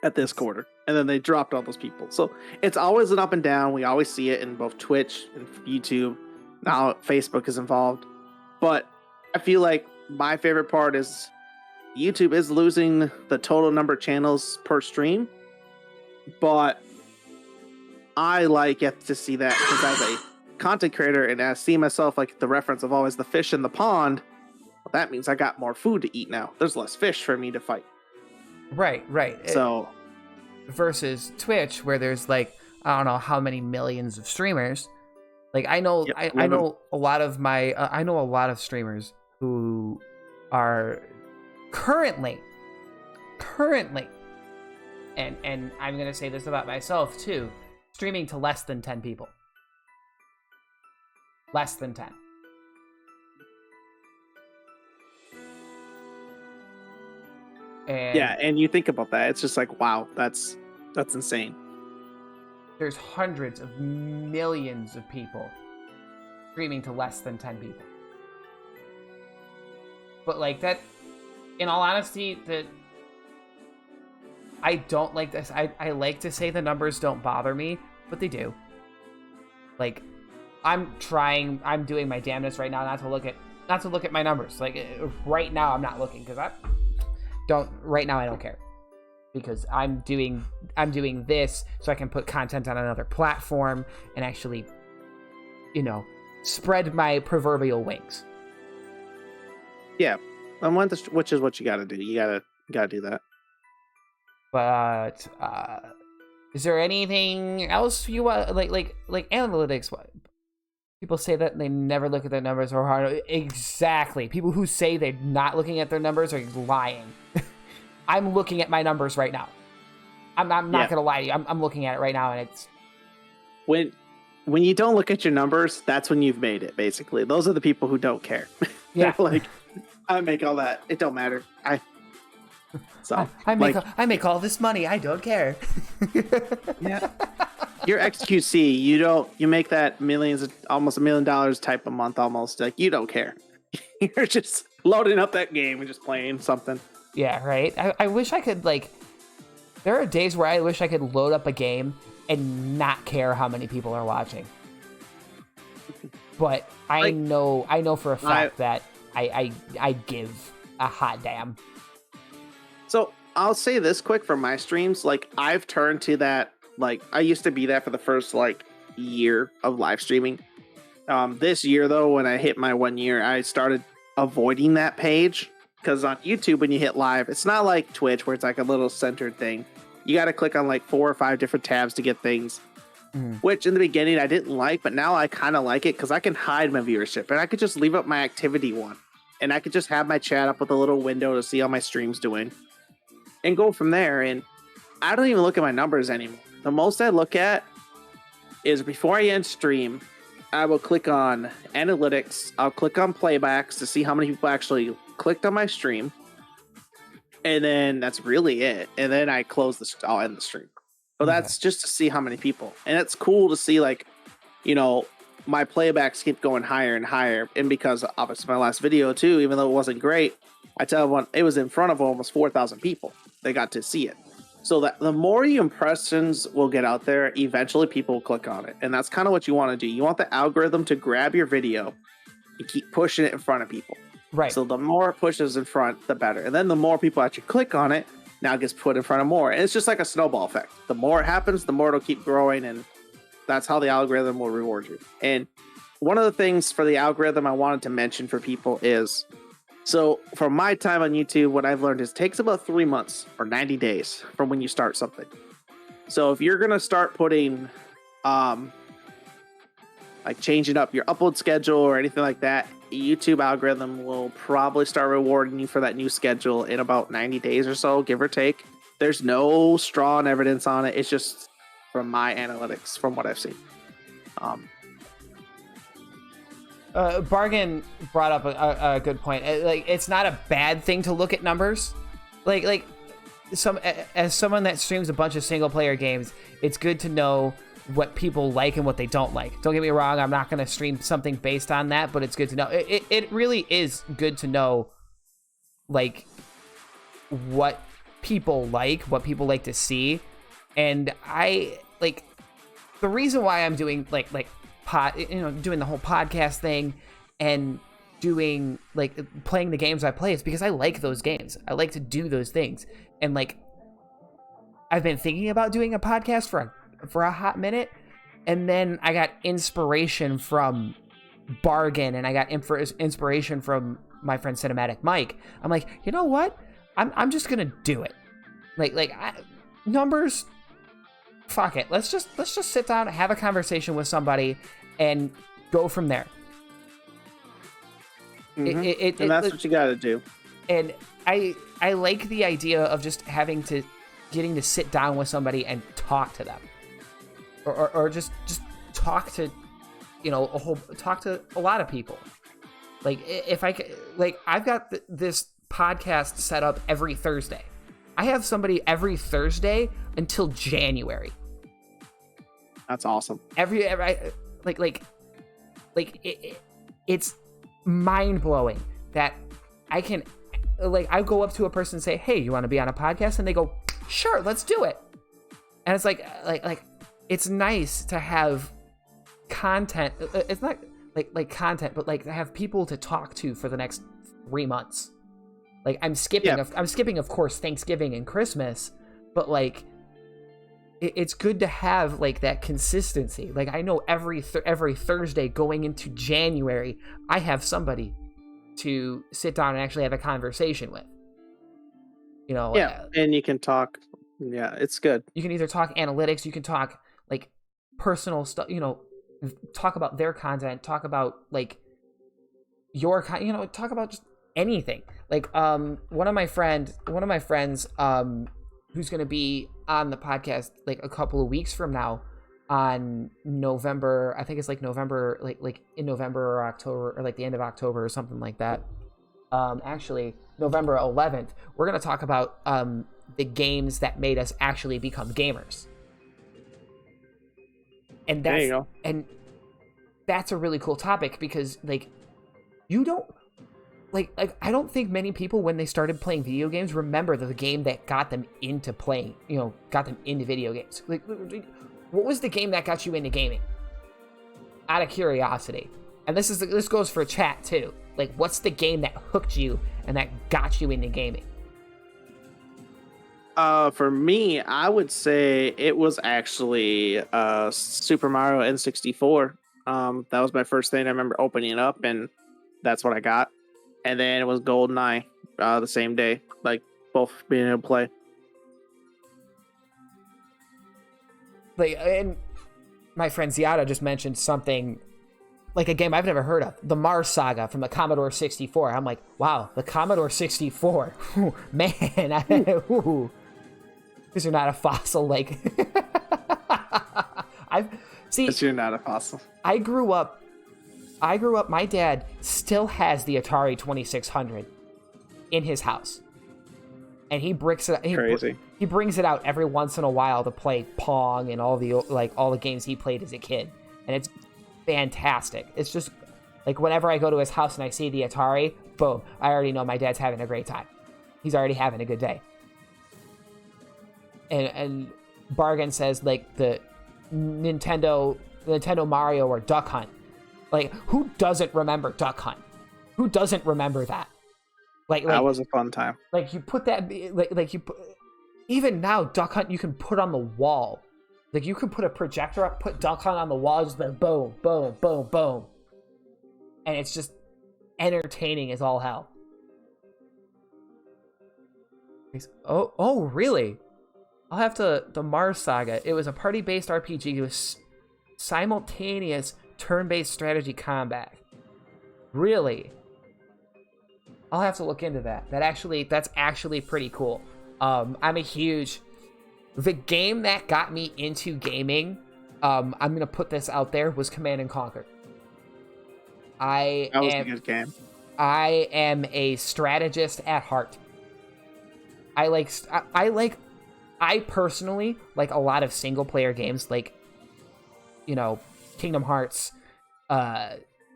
at this quarter, and then they dropped all those people. So it's always an up and down. We always see it in both Twitch and YouTube. Now Facebook is involved, but I feel like my favorite part is YouTube is losing the total number of channels per stream, but I like to see that because as a content creator and I see myself like the reference of always the fish in the pond, well, that means I got more food to eat now. There's less fish for me to fight. Right. So versus Twitch, where there's like, I don't know how many millions of streamers. Like, I know, I know a lot of I know a lot of streamers who are currently, and I'm gonna say this about myself too, streaming to less than 10 people. Less than 10. And you think about that, it's just like, wow, that's insane. There's hundreds of millions of people streaming to less than 10 people. But like that, in all honesty, I don't like this. I like to say the numbers don't bother me, but they do. Like, I'm doing my damnedest right now not to look at my numbers. Like, right now I'm not looking because I don't care. Because I'm doing this so I can put content on another platform and actually, spread my proverbial wings. Yeah, which is what you got to do. You gotta do that. But Is there anything else you want, like analytics? People say that they never look at their numbers or hard. Exactly. People who say they're not looking at their numbers are lying. I'm looking at my numbers right now. I'm not gonna lie to you. I'm looking at it right now, and it's when you don't look at your numbers, that's when you've made it. Basically, those are the people who don't care. Yeah, like I make all that. It don't matter. I make all this money. I don't care. Yeah. Your XQC, you make that almost $1 million type a month almost. Like, you don't care. You're just loading up that game and just playing something. Yeah, right? I wish I could, there are days where I wish I could load up a game and not care how many people are watching. But I know for a fact that I give a hot damn. So I'll say this quick for my streams. I've turned to that. I used to be that for the first year of live streaming. This year though, when I hit my 1 year, I started avoiding that page, because on YouTube, when you hit live, it's not like Twitch where it's a little centered thing. You got to click on 4 or 5 different tabs to get things, which in the beginning I didn't like, but now I kind of like it because I can hide my viewership and I could just leave up my activity one, and I could just have my chat up with a little window to see how my stream's doing and go from there. And I don't even look at my numbers anymore. The most I look at is before I end stream, I will click on analytics. I'll click on playbacks to see how many people actually clicked on my stream. And then that's really it. And then I'll end the stream. So that's just to see how many people. And it's cool to see my playbacks keep going higher and higher. And because obviously my last video too, even though it wasn't great, I tell everyone it was in front of almost 4,000 people. They got to see it. So that the more your impressions will get out there, eventually people will click on it. And that's kind of what you want to do. You want the algorithm to grab your video and keep pushing it in front of people. Right. So the more it pushes in front, the better. And then the more people actually click on it, now it gets put in front of more. And it's just like a snowball effect. The more it happens, the more it'll keep growing. And that's how the algorithm will reward you. And one of the things for the algorithm I wanted to mention for people is, so from my time on YouTube, what I've learned is it takes about 3 months or 90 days from when you start something. So if you're going to start putting, changing up your upload schedule or anything like that, YouTube algorithm will probably start rewarding you for that new schedule in about 90 days or so, give or take. There's no strong evidence on it. It's just from my analytics, from what I've seen. Bargain brought up a good point. It's not a bad thing to look at numbers. As someone that streams a bunch of single player games, it's good to know what people like and what they don't like. Don't get me wrong, I'm not going to stream something based on that, but it's good to know. It really is good to know what people like to see. And I the reason why I'm doing doing the whole podcast thing and doing playing the games I play is because I like those games. I like to do those things. And I've been thinking about doing a podcast for a hot minute, and then I got inspiration from Bargain, and I got inspiration from my friend Cinematic Mike. I'm like, you know what? I'm just gonna do it. Numbers. Fuck it. Let's just sit down, have a conversation with somebody, and go from there. Mm-hmm. And that's what you got to do. And I like the idea of just getting to sit down with somebody and talk to them, or just talk to talk to a lot of people. If I I've got this podcast set up every Thursday. I have somebody every Thursday until January. That's awesome. It's mind blowing that I can I go up to a person and say, "Hey, you want to be on a podcast?" And they go, "Sure, let's do it." And it's it's nice to have content. It's not content, but to have people to talk to for the next 3 months. I'm skipping, of course, Thanksgiving and Christmas, but it's good to have that consistency. I know every Thursday going into January, I have somebody to sit down and actually have a conversation with. And you can talk Yeah, it's good. You can either talk analytics, you can talk like personal stuff, talk about their content, talk about like your talk about just anything. Like one of my friends who's going to be on the podcast like a couple of weeks from now on November, I think it's like November, like in November or October, or like the end of October or something like that. Actually November 11th, we're going to talk about the games that made us actually become gamers. And there you go. And that's a really cool topic, because like you don't like I don't think many people, when they started playing video games, remember the game that got them into playing, got them into video games. Like, what was the game that got you into gaming? Out of curiosity. And this goes for chat too. Like, what's the game that hooked you and that got you into gaming? For me, I would say it was actually Super Mario N64. That was my first thing I remember opening it up, and that's what I got. And then it was GoldenEye the same day, like both being able to play. Like, and my friend Ziada just mentioned something, like a game I've never heard of, the Mars Saga from the Commodore 64. I'm like, wow, the Commodore 64. Ooh, man, ooh. Because you're not a fossil, like... Because you're not a fossil. I grew up, my dad still has the Atari 2600 in his house. And he brings it Crazy. He brings it out every once in a while to play Pong and all the games he played as a kid. And it's fantastic. It's just like, whenever I go to his house and I see the Atari, boom, I already know my dad's having a great time. He's already having a good day. And Bargain says, like, the Nintendo Mario or Duck Hunt. Like, who doesn't remember Duck Hunt? Who doesn't remember that? Like that was a fun time. Like, you put that, even now, Duck Hunt you can put on the wall. Like, you can put a projector up, put Duck Hunt on the wall, just like boom, boom, boom, boom. And it's just entertaining as all hell. Oh, really? I'll have to... The Mars Saga. It was a party-based RPG with simultaneous turn-based strategy combat. Really? I'll have to look into that. That's actually pretty cool. I'm a huge... The game that got me into gaming, I'm going to put this out there, was Command and Conquer. That was a good game. I am a strategist at heart. I personally like a lot of single player games, like, Kingdom Hearts,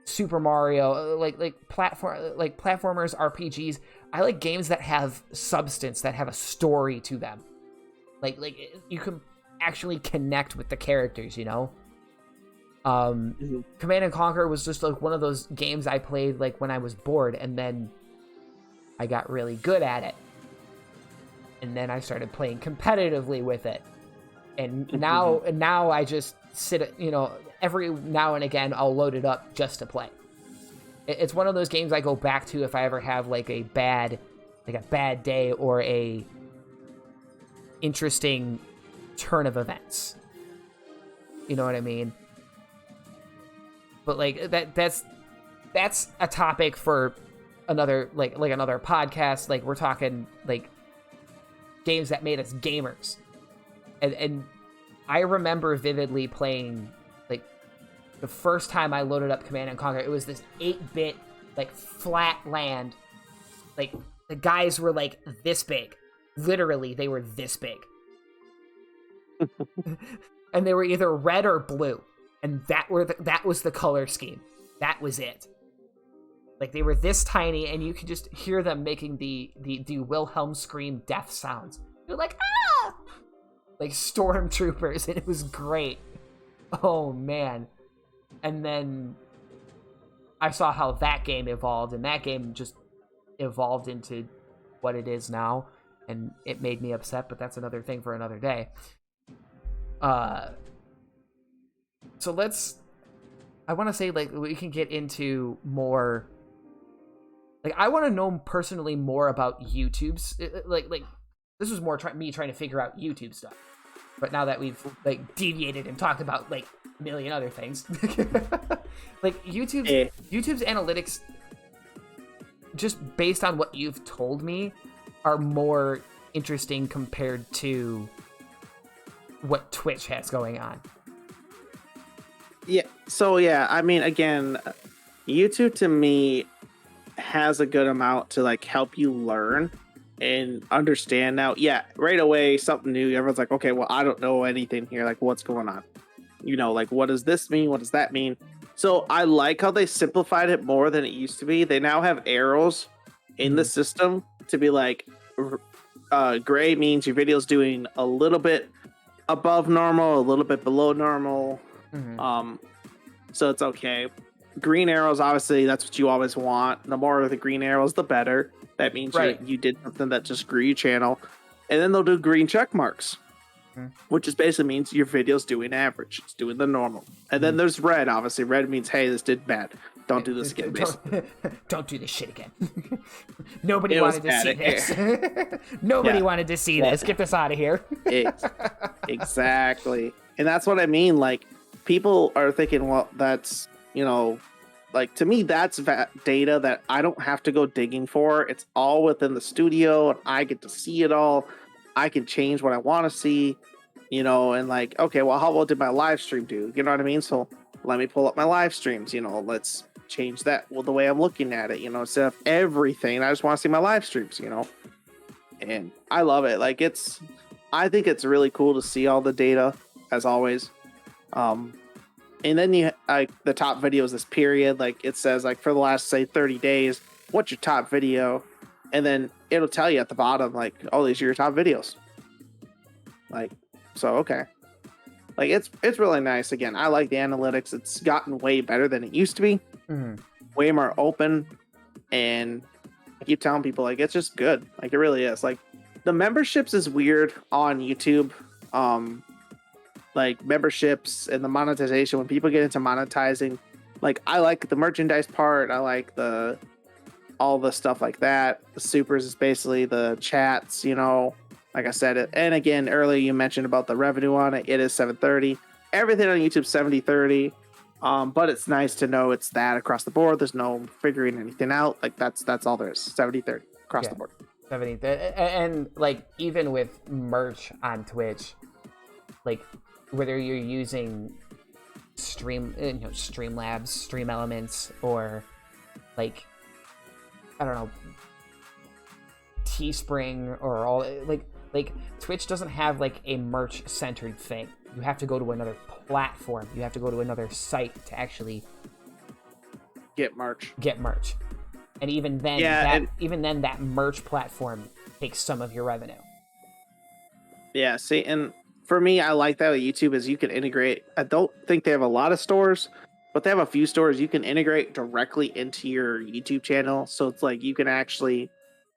Super Mario, like platformers, RPGs. I like games that have substance, that have a story to them. Like you can actually connect with the characters, Mm-hmm. Command and Conquer was just like one of those games I played like when I was bored, and then I got really good at it. And then I started playing competitively with it. And now I just sit, every now and again I'll load it up just to play. It's one of those games I go back to if I ever have like a bad day or a interesting turn of events. You know what I mean? But like that's a topic for another like another podcast. Like, we're talking like games that made us gamers. And I remember vividly playing, like, the first time I loaded up Command and Conquer, it was this 8-bit, like, flat land. Like, the guys were, like, this big. Literally, they were this big. And they were either red or blue. And that was the color scheme. That was it. Like, they were this tiny, and you could just hear them making the Wilhelm scream death sounds. They're like, ah! Like stormtroopers, and it was great. Oh, man. And then I saw how that game evolved, and that game just evolved into what it is now, and it made me upset, but that's another thing for another day. So I want to say, like, we can get into more... Like, I want to know personally more about YouTube's, like this was more me trying to figure out YouTube stuff. But now that we've like deviated and talked about like a million other things, like YouTube's analytics, just based on what you've told me, are more interesting compared to what Twitch has going on. Yeah. So yeah, I mean, again, YouTube to me has a good amount to like help you learn and understand. Now, yeah, right away, something new. Everyone's like, okay, well, I don't know anything here. Like, what's going on? You know, like, what does this mean? What does that mean? So I like how they simplified it more than it used to be. They now have arrows in the system to be like, gray means your video's doing a little bit above normal, a little bit below normal. So it's okay. Green arrows, obviously, that's what you always want. The more of the green arrows, the better. That means you did something that just grew your channel. And then they'll do green check marks, which is basically means your video's doing average. It's doing the normal. And then there's red, obviously. Red means, hey, this did bad. Don't do this again. Don't do this shit again. Nobody wanted to see this. Nobody wanted to see this. Get this out of here. Exactly. And that's what I mean. Like, people are thinking, well, that's, you know, like, to me, that's data that I don't have to go digging for. It's all within the studio, and I get to see it all. I can change what I want to see, you know, and like, okay, well, how well did my live stream do? You know what I mean? So let me pull up my live streams, you know, let's change that the way I'm looking at it, you know, instead of everything. I just want to see my live streams, you know, and I love it. Like, I think it's really cool to see all the data, as always. And then you like the top videos, this period, like it says like for the last, say, 30 days, what's your top video? And then it'll tell you at the bottom, like, oh, these are your top videos. Like, so, okay. Like, it's really nice. Again, I like the analytics. It's gotten way better than it used to be. Way more open. And I keep telling people, like, it's just good. Like, it really is. Like, the memberships is weird on YouTube. Like, memberships and the monetization, when people get into monetizing, like, I like the merchandise part. I like all the stuff like that. The supers is basically the chats, you know, like I said. And again, earlier you mentioned about the revenue on it. It is 730. Everything on YouTube 70-30. But it's nice to know it's that across the board. There's no figuring anything out. Like, that's all there is. 70-30 across the board. 70. And like, even with merch on Twitch, like, whether you're using Streamlabs, Stream Elements, or like, I don't know, Teespring, or all like Twitch doesn't have like a merch centered thing. You have to go to another platform. You have to go to another site to actually get merch. And even then, that merch platform takes some of your revenue. Yeah, see, and for me, I like that with YouTube is you can integrate. I don't think they have a lot of stores, but they have a few stores you can integrate directly into your YouTube channel. So it's like you can actually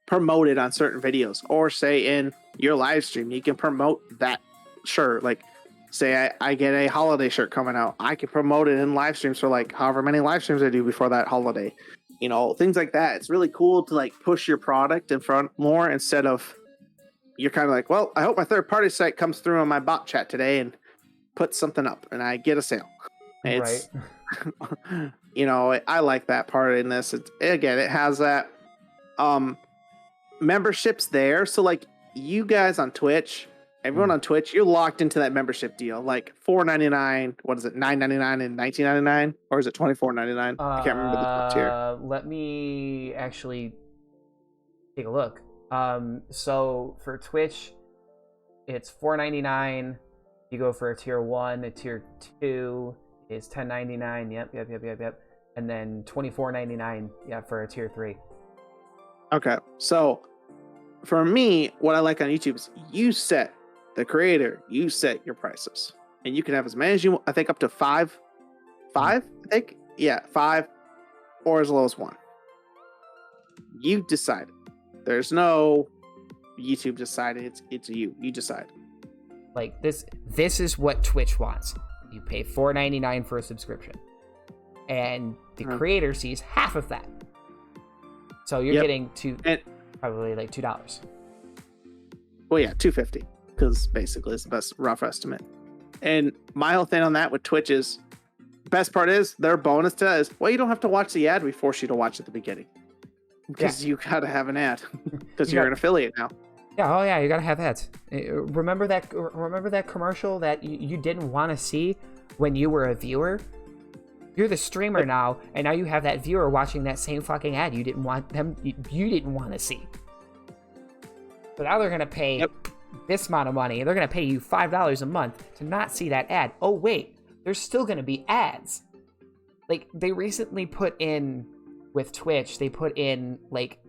promote it on certain videos, or say in your live stream, you can promote that shirt. Like, say I get a holiday shirt coming out, I can promote it in live streams for like however many live streams I do before that holiday. You know, things like that. It's really cool to like push your product in front more, instead of you're kind of like, well, I hope my third-party site comes through on my bot chat today and puts something up and I get a sale. It's, right. You know, I like that part in this. Again, it has that memberships there. So like, you guys on Twitch, everyone on Twitch, you're locked into that membership deal. Like $4.99, what is it, $9.99 and $19.99? Or is it $24.99? I can't remember the tier. Let me actually take a look. So for Twitch, it's $4.99. You go for a tier 1, a tier 2 is $10.99. Yep. And then $24.99, for a tier 3. Okay, so for me, what I like on YouTube is you set the creator, you set your prices, and you can have as many as you want. I think up to 5. 5, I think. Yeah, 5, or as low as 1. You decide. There's no YouTube decided. It's you. You decide. Like, this is what Twitch wants. You pay $4.99 for a subscription, and the creator sees half of that. So you're getting probably like $2. Well, yeah, 250 because basically it's the best rough estimate. And my whole thing on that with Twitch is, best part is their bonus to that is, well, you don't have to watch the ad we force you to watch at the beginning because you gotta have an ad because you're an affiliate now. Yeah, oh yeah, you gotta have ads. Remember that commercial that you didn't want to see when you were a viewer? You're the streamer now, and now you have that viewer watching that same fucking ad you didn't want to see. So now they're gonna pay this amount of money, and they're gonna pay you $5 a month to not see that ad. Oh wait, there's still gonna be ads. Like, they recently put in with Twitch, they put in like,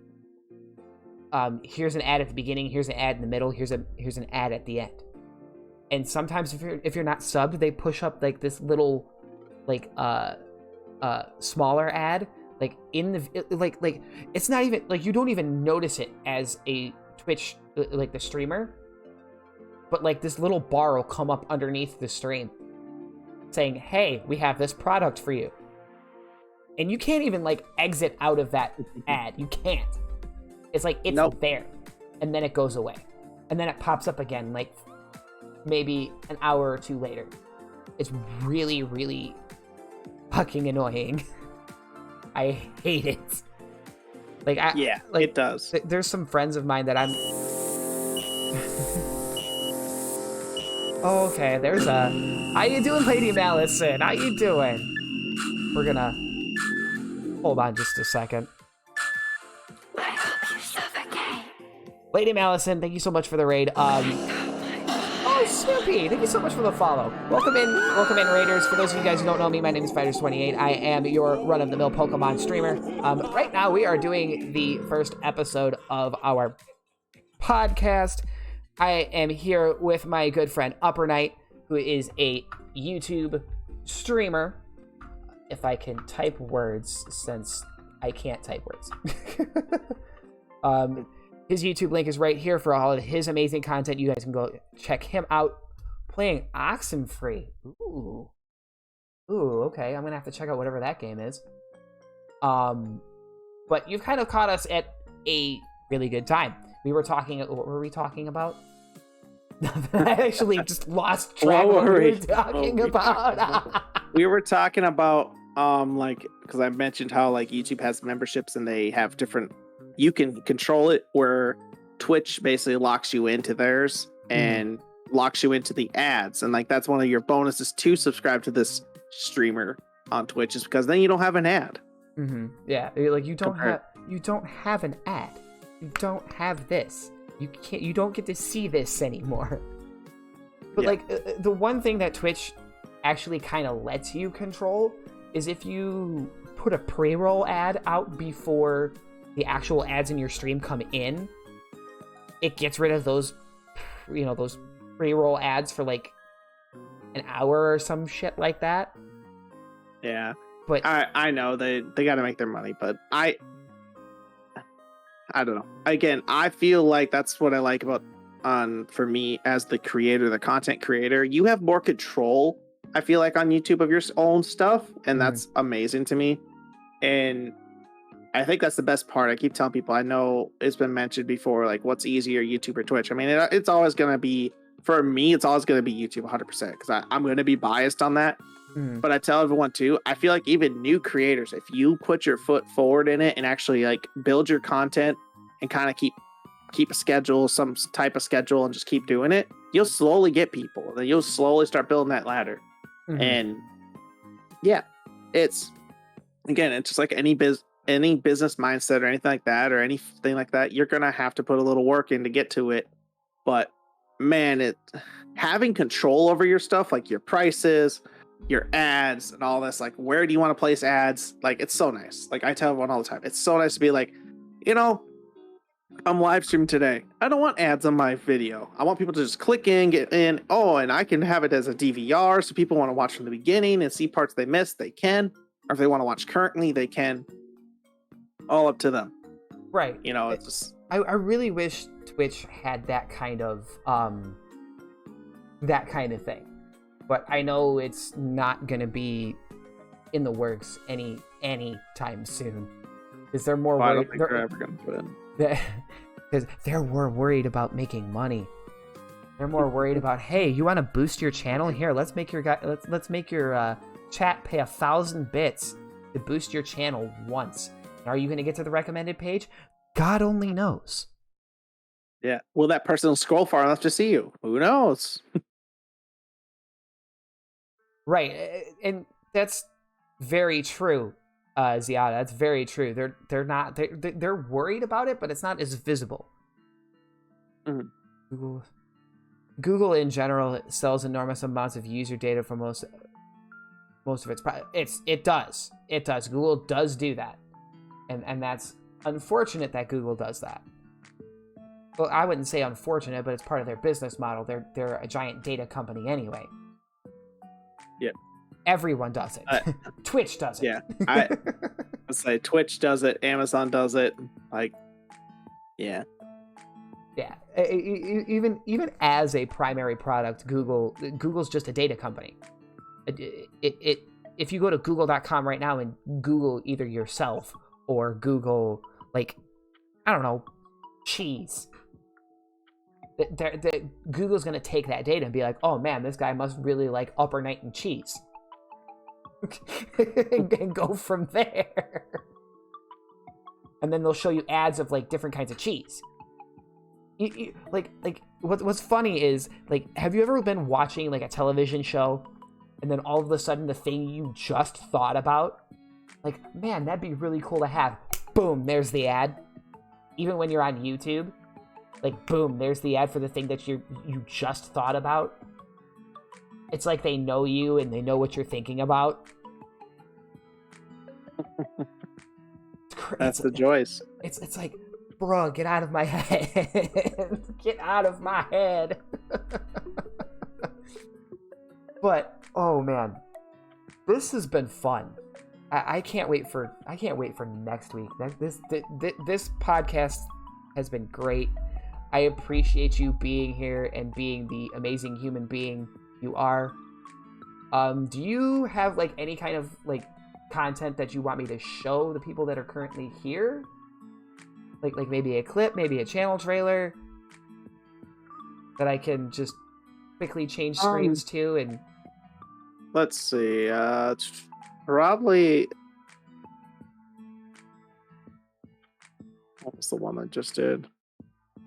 here's an ad at the beginning, here's an ad in the middle, here's an ad at the end. And sometimes if you're not subbed, they push up like this little like smaller ad like in the like it's not even like, you don't even notice it as a Twitch like the streamer, but like this little bar will come up underneath the stream saying, hey, we have this product for you. And you can't even like exit out of that ad. You can't. It's like it's there, and then it goes away, and then it pops up again like maybe an hour or two later. It's really, really fucking annoying. I hate it. Like, it does. There's some friends of mine that I'm. Oh, okay, there's a. How you doing, Lady Malison? How you doing? We're gonna hold on just a second. I hope you suffocate. Lady Malison, thank you so much for the raid. Oh, Snoopy, thank you so much for the follow. Welcome in, Raiders. For those of you guys who don't know me, my name is Fighters28. I am your run-of-the-mill Pokemon streamer. Right now, we are doing the first episode of our podcast. I am here with my good friend Upper Knight, who is a YouTube streamer. If I can type words, since I can't type words. His YouTube link is right here for all of his amazing content. You guys can go check him out playing Oxenfree. Ooh, okay. I'm gonna have to check out whatever that game is. But you've kind of caught us at a really good time. What were we talking about? I actually just lost track of what we were talking about. We were talking about like, because I mentioned how like YouTube has memberships and they have different. You can control it where Twitch basically locks you into theirs and locks you into the ads. And like, that's one of your bonuses to subscribe to this streamer on Twitch, is because then you don't have an ad. Yeah. Like, you don't have an ad. You don't have this. You don't get to see this anymore. But like, the one thing that Twitch actually kind of lets you control is if you put a pre-roll ad out before the actual ads in your stream come in, it gets rid of those, those pre-roll ads for like an hour or some shit like that. Yeah, but I know they got to make their money, but I don't know. Again, I feel like that's what I like about for me as the creator, the content creator. You have more control, I feel like, on YouTube of your own stuff, and that's amazing to me. And I think that's the best part. I keep telling people, I know it's been mentioned before, like, what's easier, YouTube or Twitch? I mean, it's always going to be, for me, it's always going to be YouTube 100%, because I'm going to be biased on that. But I tell everyone too, I feel like even new creators, if you put your foot forward in it and actually like build your content and kind of keep a schedule, some type of schedule, and just keep doing it, you'll slowly get people. Then you'll slowly start building that ladder. And yeah, it's just like any business mindset or anything like that, or anything like that, you're gonna have to put a little work in to get to it. But man, having control over your stuff, like your prices, your ads, and all this, like, where do you want to place ads? Like, it's so nice. Like, I tell everyone all the time, it's so nice to be like, I'm live streaming today. I don't want ads on my video. I want people to just click in, get in. Oh, and I can have it as a DVR, so people want to watch from the beginning and see parts they missed, they can. Or if they want to watch currently, they can. All up to them. Right. It's just... I really wish Twitch had that kind of thing. But I know it's not gonna be in the works any time soon. Because they're more worried. I don't think they're ever gonna put in. because they're more worried about making money. They're more worried about, hey, you want to boost your channel? Here, let's make your chat pay 1,000 bits to boost your channel once. Are you going to get to the recommended page? God only knows. Yeah. Will that person scroll far enough to see you? Who knows? Right, and that's very true, Ziada. That's very true. They're worried about it, but it's not as visible. Mm-hmm. Google in general sells enormous amounts of user data for most of it does. Google does do that, and that's unfortunate that Google does that. Well, I wouldn't say unfortunate, but it's part of their business model. They're a giant data company anyway. Yeah. Everyone does it. Twitch does it. Yeah. I say Twitch does it. Amazon does it. Like, yeah. Yeah. Even as a primary product, Google's just a data company. If you go to google.com right now and Google either yourself or Google, like, I don't know, cheese, Google's going to take that data and be like, oh man, this guy must really like Upper Night and cheese. And go from there. And then they'll show you ads of like different kinds of cheese. What's funny is, like, have you ever been watching like a television show and then all of a sudden the thing you just thought about, like, man, that'd be really cool to have, boom, there's the ad. Even when you're on YouTube, like, boom, there's the ad for the thing that you just thought about. It's like they know you and they know what you're thinking about. That's the joys. It's like, bro, get out of my head. Get out of my head. But, oh man, this has been fun. I can't wait for next week. This podcast has been great. I appreciate you being here and being the amazing human being you are. Do you have like any kind of like content that you want me to show the people that are currently here? Like maybe a clip, maybe a channel trailer that I can just quickly change screens to? And let's see, probably, what was the one I just did?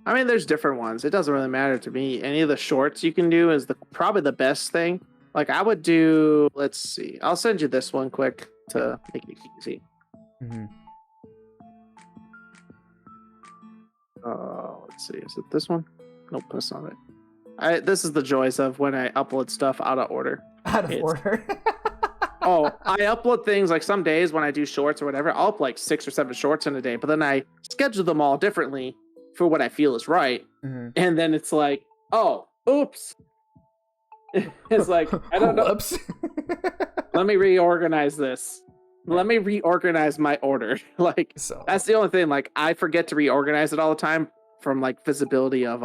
I mean, there's different ones. It doesn't really matter to me. Any of the shorts you can do is probably the best thing. Like, I would do, let's see, I'll send you this one quick to make it easy. Mm-hmm. Let's see, is it this one? Nope, that's not it. This is the joys of when I upload stuff out of order. Order? Oh, I upload things like some days when I do shorts or whatever, I'll upload like 6 or 7 shorts in a day, but then I schedule them all differently for what I feel is right. Mm-hmm. And then it's like, oh, oops. It's like, I don't know. Oops. Let me reorganize this. Let me reorganize my order. Like, so that's the only thing. Like, I forget to reorganize it all the time from like visibility of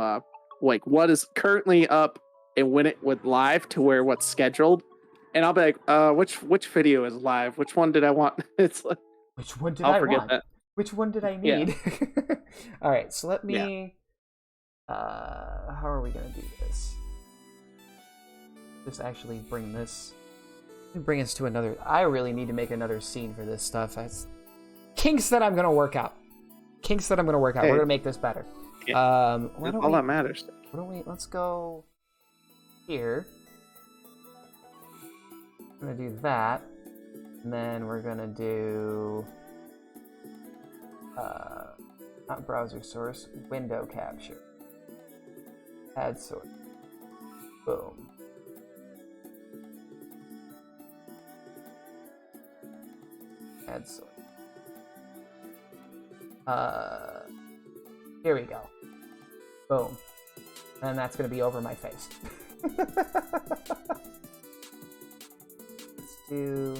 like what is currently up and when it went live to where what's scheduled. And I'll be like, which video is live? Which one did I want? It's like, which one did I want? That. Which one did I need? Yeah. All right, so let me. Yeah. How are we gonna do this? Just actually bring us to another. I really need to make another scene for this stuff. That's kinks that I'm gonna work out. Hey. We're gonna make this better. Yeah. All that matters. Let's go here. I'm gonna do that, and then we're gonna do. Not browser source, window capture. Add source. Boom. Add source. Here we go. Boom. And that's gonna be over my face. Let's do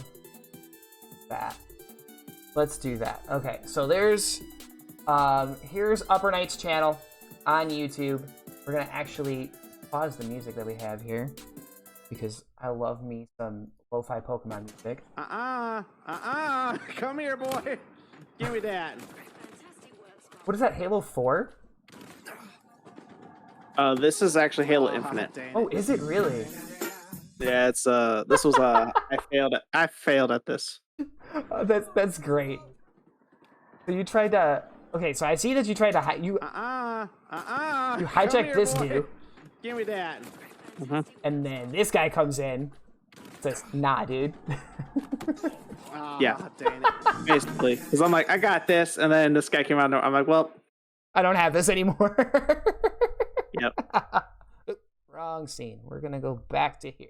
that. Let's do that. Okay, so here's Upper Night's channel on YouTube. We're gonna actually pause the music that we have here because I love me some lo-fi Pokemon music. Come here, boy. Give me that. What is that, Halo 4? This is actually Halo Infinite. Oh, is it really? Yeah, it's this was I failed at this. Oh, that's great. So you tried to. Okay, so I see that you tried to you hijacked this dude. Give me that. And then this guy comes in, says, "Nah, dude." Yeah, dang it. Basically, because I'm like, I got this, and then this guy came out. And I'm like, well, I don't have this anymore. Yep. Wrong scene. We're gonna go back to here.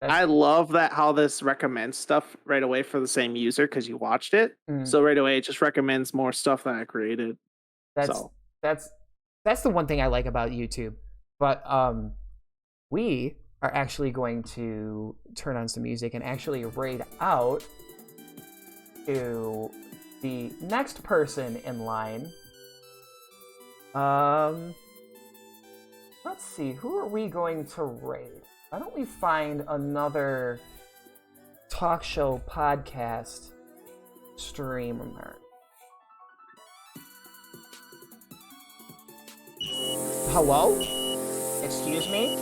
I love that how this recommends stuff right away for the same user because you watched it. So right away it just recommends more stuff that I created. That's the one thing I like about YouTube. But we are actually going to turn on some music and actually raid out to the next person in line. Let's see, who are we going to raid? Why don't we find another talk show podcast streamer? Hello? Excuse me?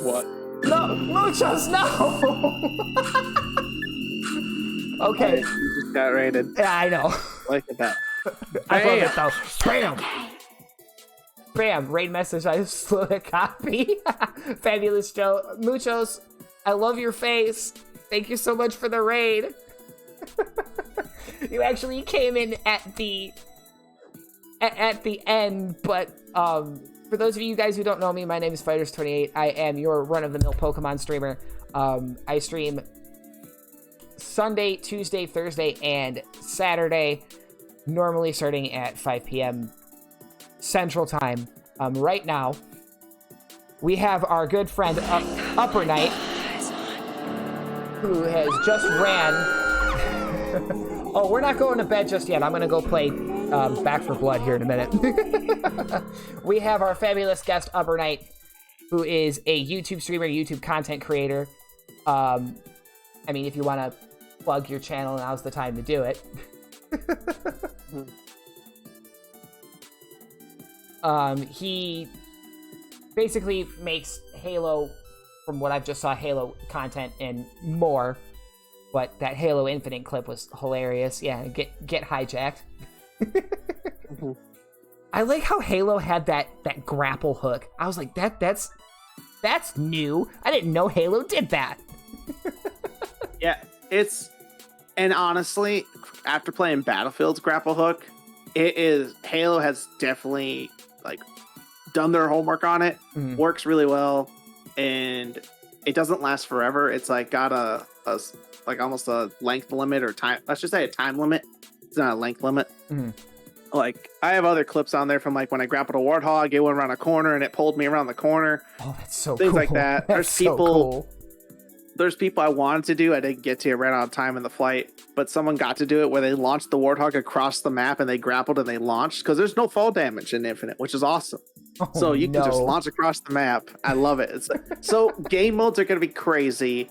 What? No! Muchos, no! Okay. You just got raided. Yeah, I know. Look at that. I love it though. Bam! Bam! Raid message, I slid a copy. Fabulous Joe. Muchos, I love your face. Thank you so much for the raid. You actually came in at the end, but for those of you guys who don't know me, my name is Fighters28. I am your run-of-the-mill Pokemon streamer. I stream Sunday, Tuesday, Thursday, and Saturday, normally starting at 5 p.m. Central Time. Right now, we have our good friend Upper Night, who has just ran. Oh, we're not going to bed just yet. I'm going to go play Back for Blood here in a minute. We have our fabulous guest, Upper Night, who is a YouTube streamer, YouTube content creator. I mean, if you want to plug your channel, now's the time to do it. He basically makes Halo, from what I've just saw, Halo content and more. But that Halo Infinite clip was hilarious. Yeah, get hijacked. I like how Halo had that grapple hook. I was like, that's new. I didn't know Halo did that. Yeah, and honestly, after playing Battlefield's grapple hook, Halo has definitely done their homework on it. Works really well, and it doesn't last forever. It's got a almost a length limit or time. Let's just say a time limit. It's not a length limit. I have other clips on there from when I grappled a warthog, it went around a corner and it pulled me around the corner. Oh, that's so things cool. Like that. There's people I wanted to do. I didn't get to. I ran out of time in the flight, but someone got to do it where they launched the warthog across the map and they grappled and they launched because there's no fall damage in Infinite, which is awesome. So you can just launch across the map. I love it. So game modes are going to be crazy.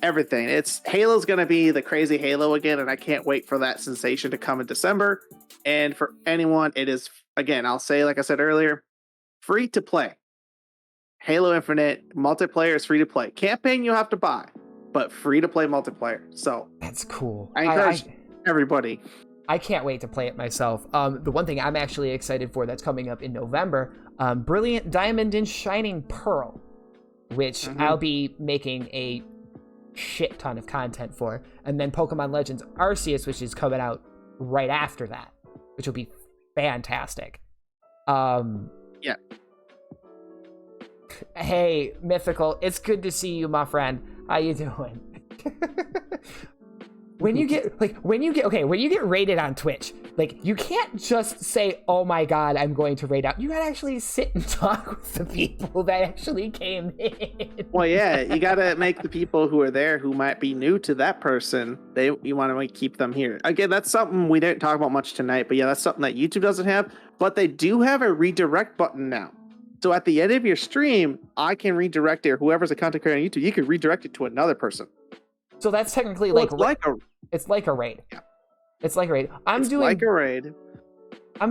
Everything. Halo's going to be the crazy Halo again, and I can't wait for that sensation to come in December. And for anyone, it is, again, I'll say, like I said earlier, free to play. Halo Infinite multiplayer is free to play. Campaign you have to buy, but free to play multiplayer. So that's cool. I encourage everybody. I can't wait to play it myself. The one thing I'm actually excited for that's coming up in November, Brilliant Diamond and Shining Pearl, which I'll be making a shit ton of content for, and then Pokemon Legends Arceus, which is coming out right after that, which will be fantastic. Yeah. Hey, Mythical, it's good to see you, my friend. How you doing? When you get raided on Twitch, you can't just say, "Oh my god, I'm going to raid out." You gotta actually sit and talk with the people that actually came in. Well, yeah, you gotta make the people who are there who might be new to that person. You want to keep them here. Again, that's something we didn't talk about much tonight, but yeah, that's something that YouTube doesn't have. But they do have a redirect button now. So at the end of your stream, I can redirect it, or whoever's a content creator on YouTube, you can redirect it to another person. So that's technically it's like a raid. Yeah. It's like a raid. I'm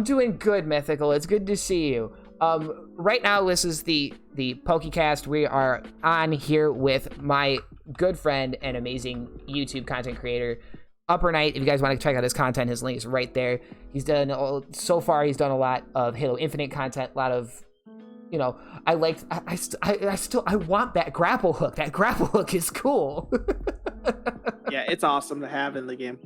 doing good, Mythical. It's good to see you. Right now, this is the PokeCast. We are on here with my good friend and amazing YouTube content creator, Upper Night. If you guys want to check out his content, his link is right there. He's done so far. He's done a lot of Halo Infinite content, a lot of, I want that grapple hook. That grapple hook is cool. Yeah, it's awesome to have in the game.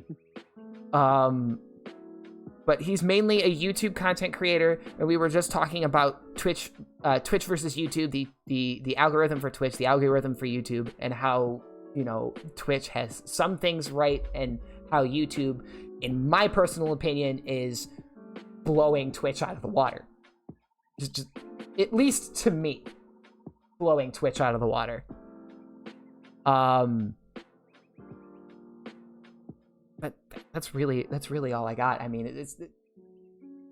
But he's mainly a YouTube content creator, and we were just talking about Twitch versus YouTube, the algorithm for Twitch, the algorithm for YouTube, and how, Twitch has some things right, and how YouTube, in my personal opinion, is blowing Twitch out of the water. Just at least to me, blowing Twitch out of the water. But that's really all I got. I mean,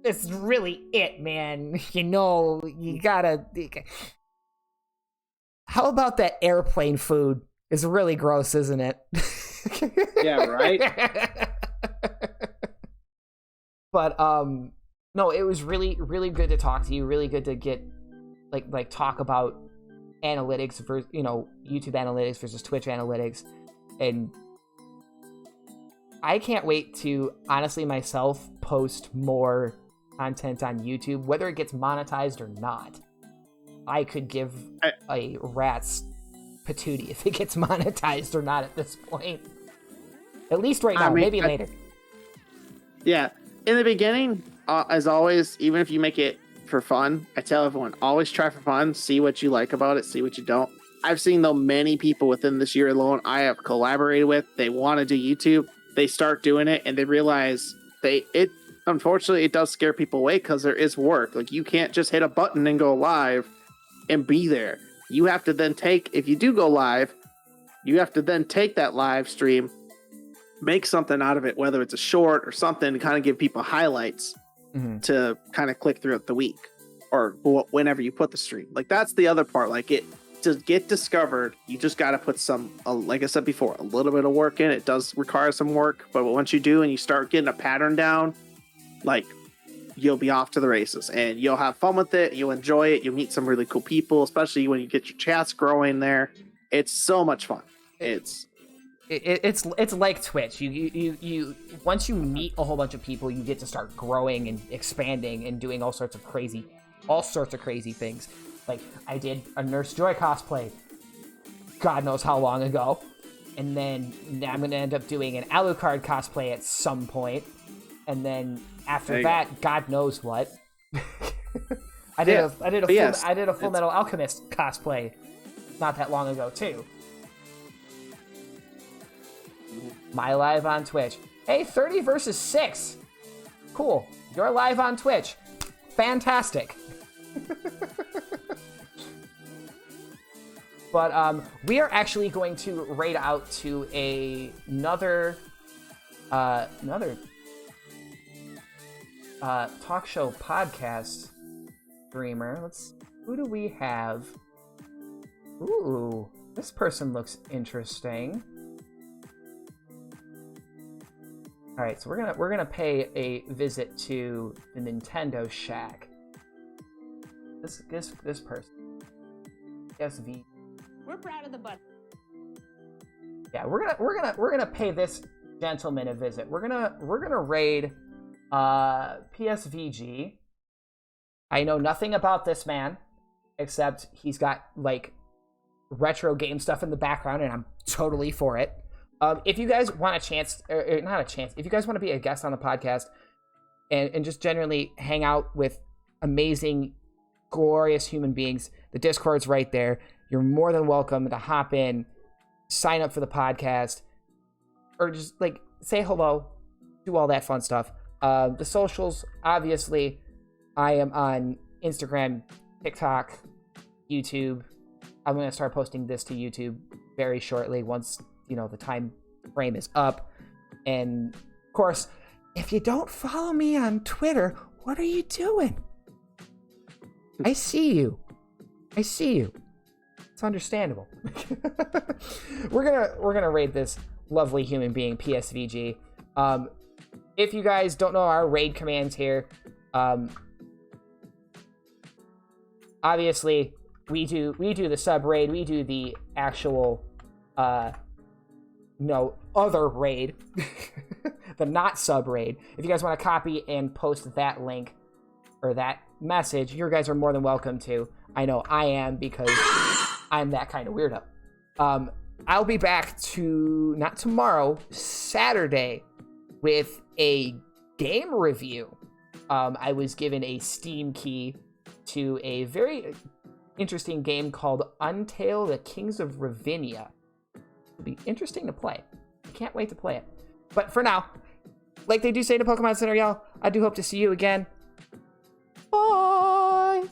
it's really it, man. You gotta. How about that airplane food? It's really gross, isn't it? Yeah, right. But no, it was really good to talk to you. Really good to get like talk about analytics versus YouTube analytics versus Twitch analytics, and I can't wait to honestly myself post more content on YouTube, whether it gets monetized or not. I could give a rat's patootie if it gets monetized or not at this point. At least right now, maybe later. Yeah, in the beginning, as always, even if you make it for fun, I tell everyone, always try for fun, see what you like about it, see what you don't. I've seen though many people within this year alone I have collaborated with, they want to do YouTube, they start doing it, and they realize unfortunately, it does scare people away because there is work. Like, you can't just hit a button and go live and be there. You have to then if you do go live, you have to then take that live stream, make something out of it, whether it's a short or something, to kind of give people highlights to kind of click throughout the week or whenever you put the stream. Like, that's the other part. Like, to get discovered, you just got to put like I said before, a little bit of work in. It does require some work, but once you do and you start getting a pattern down, like, you'll be off to the races and you'll have fun with it. You'll enjoy it. You'll meet some really cool people, especially when you get your chats growing there. It's so much fun. It's like Twitch. You once you meet a whole bunch of people, you get to start growing and expanding and doing all sorts of crazy things. Like, I did a Nurse Joy cosplay God knows how long ago, and then I'm gonna end up doing an Alucard cosplay at some point, and then after that, God knows what. I did a Full Metal Alchemist cosplay not that long ago too. My live on Twitch. Hey, 30 versus 6. Cool. You're live on Twitch. Fantastic. But we are actually going to raid out to another talk show podcast streamer. Who do we have? Ooh, this person looks interesting. All right, so we're gonna pay a visit to the Nintendo Shack. This person, SV. We're proud of the button. Yeah, we're gonna pay this gentleman a visit. We're gonna raid PSVG. I know nothing about this man, except he's got like retro game stuff in the background, and I'm totally for it. If you guys want if you guys want to be a guest on the podcast and just generally hang out with amazing, glorious human beings, the Discord's right there. You're more than welcome to hop in, sign up for the podcast, or just like say hello, do all that fun stuff. The socials, obviously, I am on Instagram, TikTok, YouTube. I'm going to start posting this to YouTube very shortly once the time frame is up. And of course, if you don't follow me on Twitter, what are you doing? I see you. It's understandable. We're gonna raid this lovely human being, PSVG. if you guys don't know our raid commands here, obviously we do the sub raid, we do the actual other raid, the not sub raid. If you guys want to copy and post that link or that message, you guys are more than welcome to. I know I am, because I'm that kind of weirdo. I'll be back not tomorrow, Saturday, with a game review. I was given a Steam key to a very interesting game called Untail: The Kings of Ravinia. It'll be interesting to play. I can't wait to play it. But for now, like they do say in the Pokemon Center, y'all, I do hope to see you again. Bye!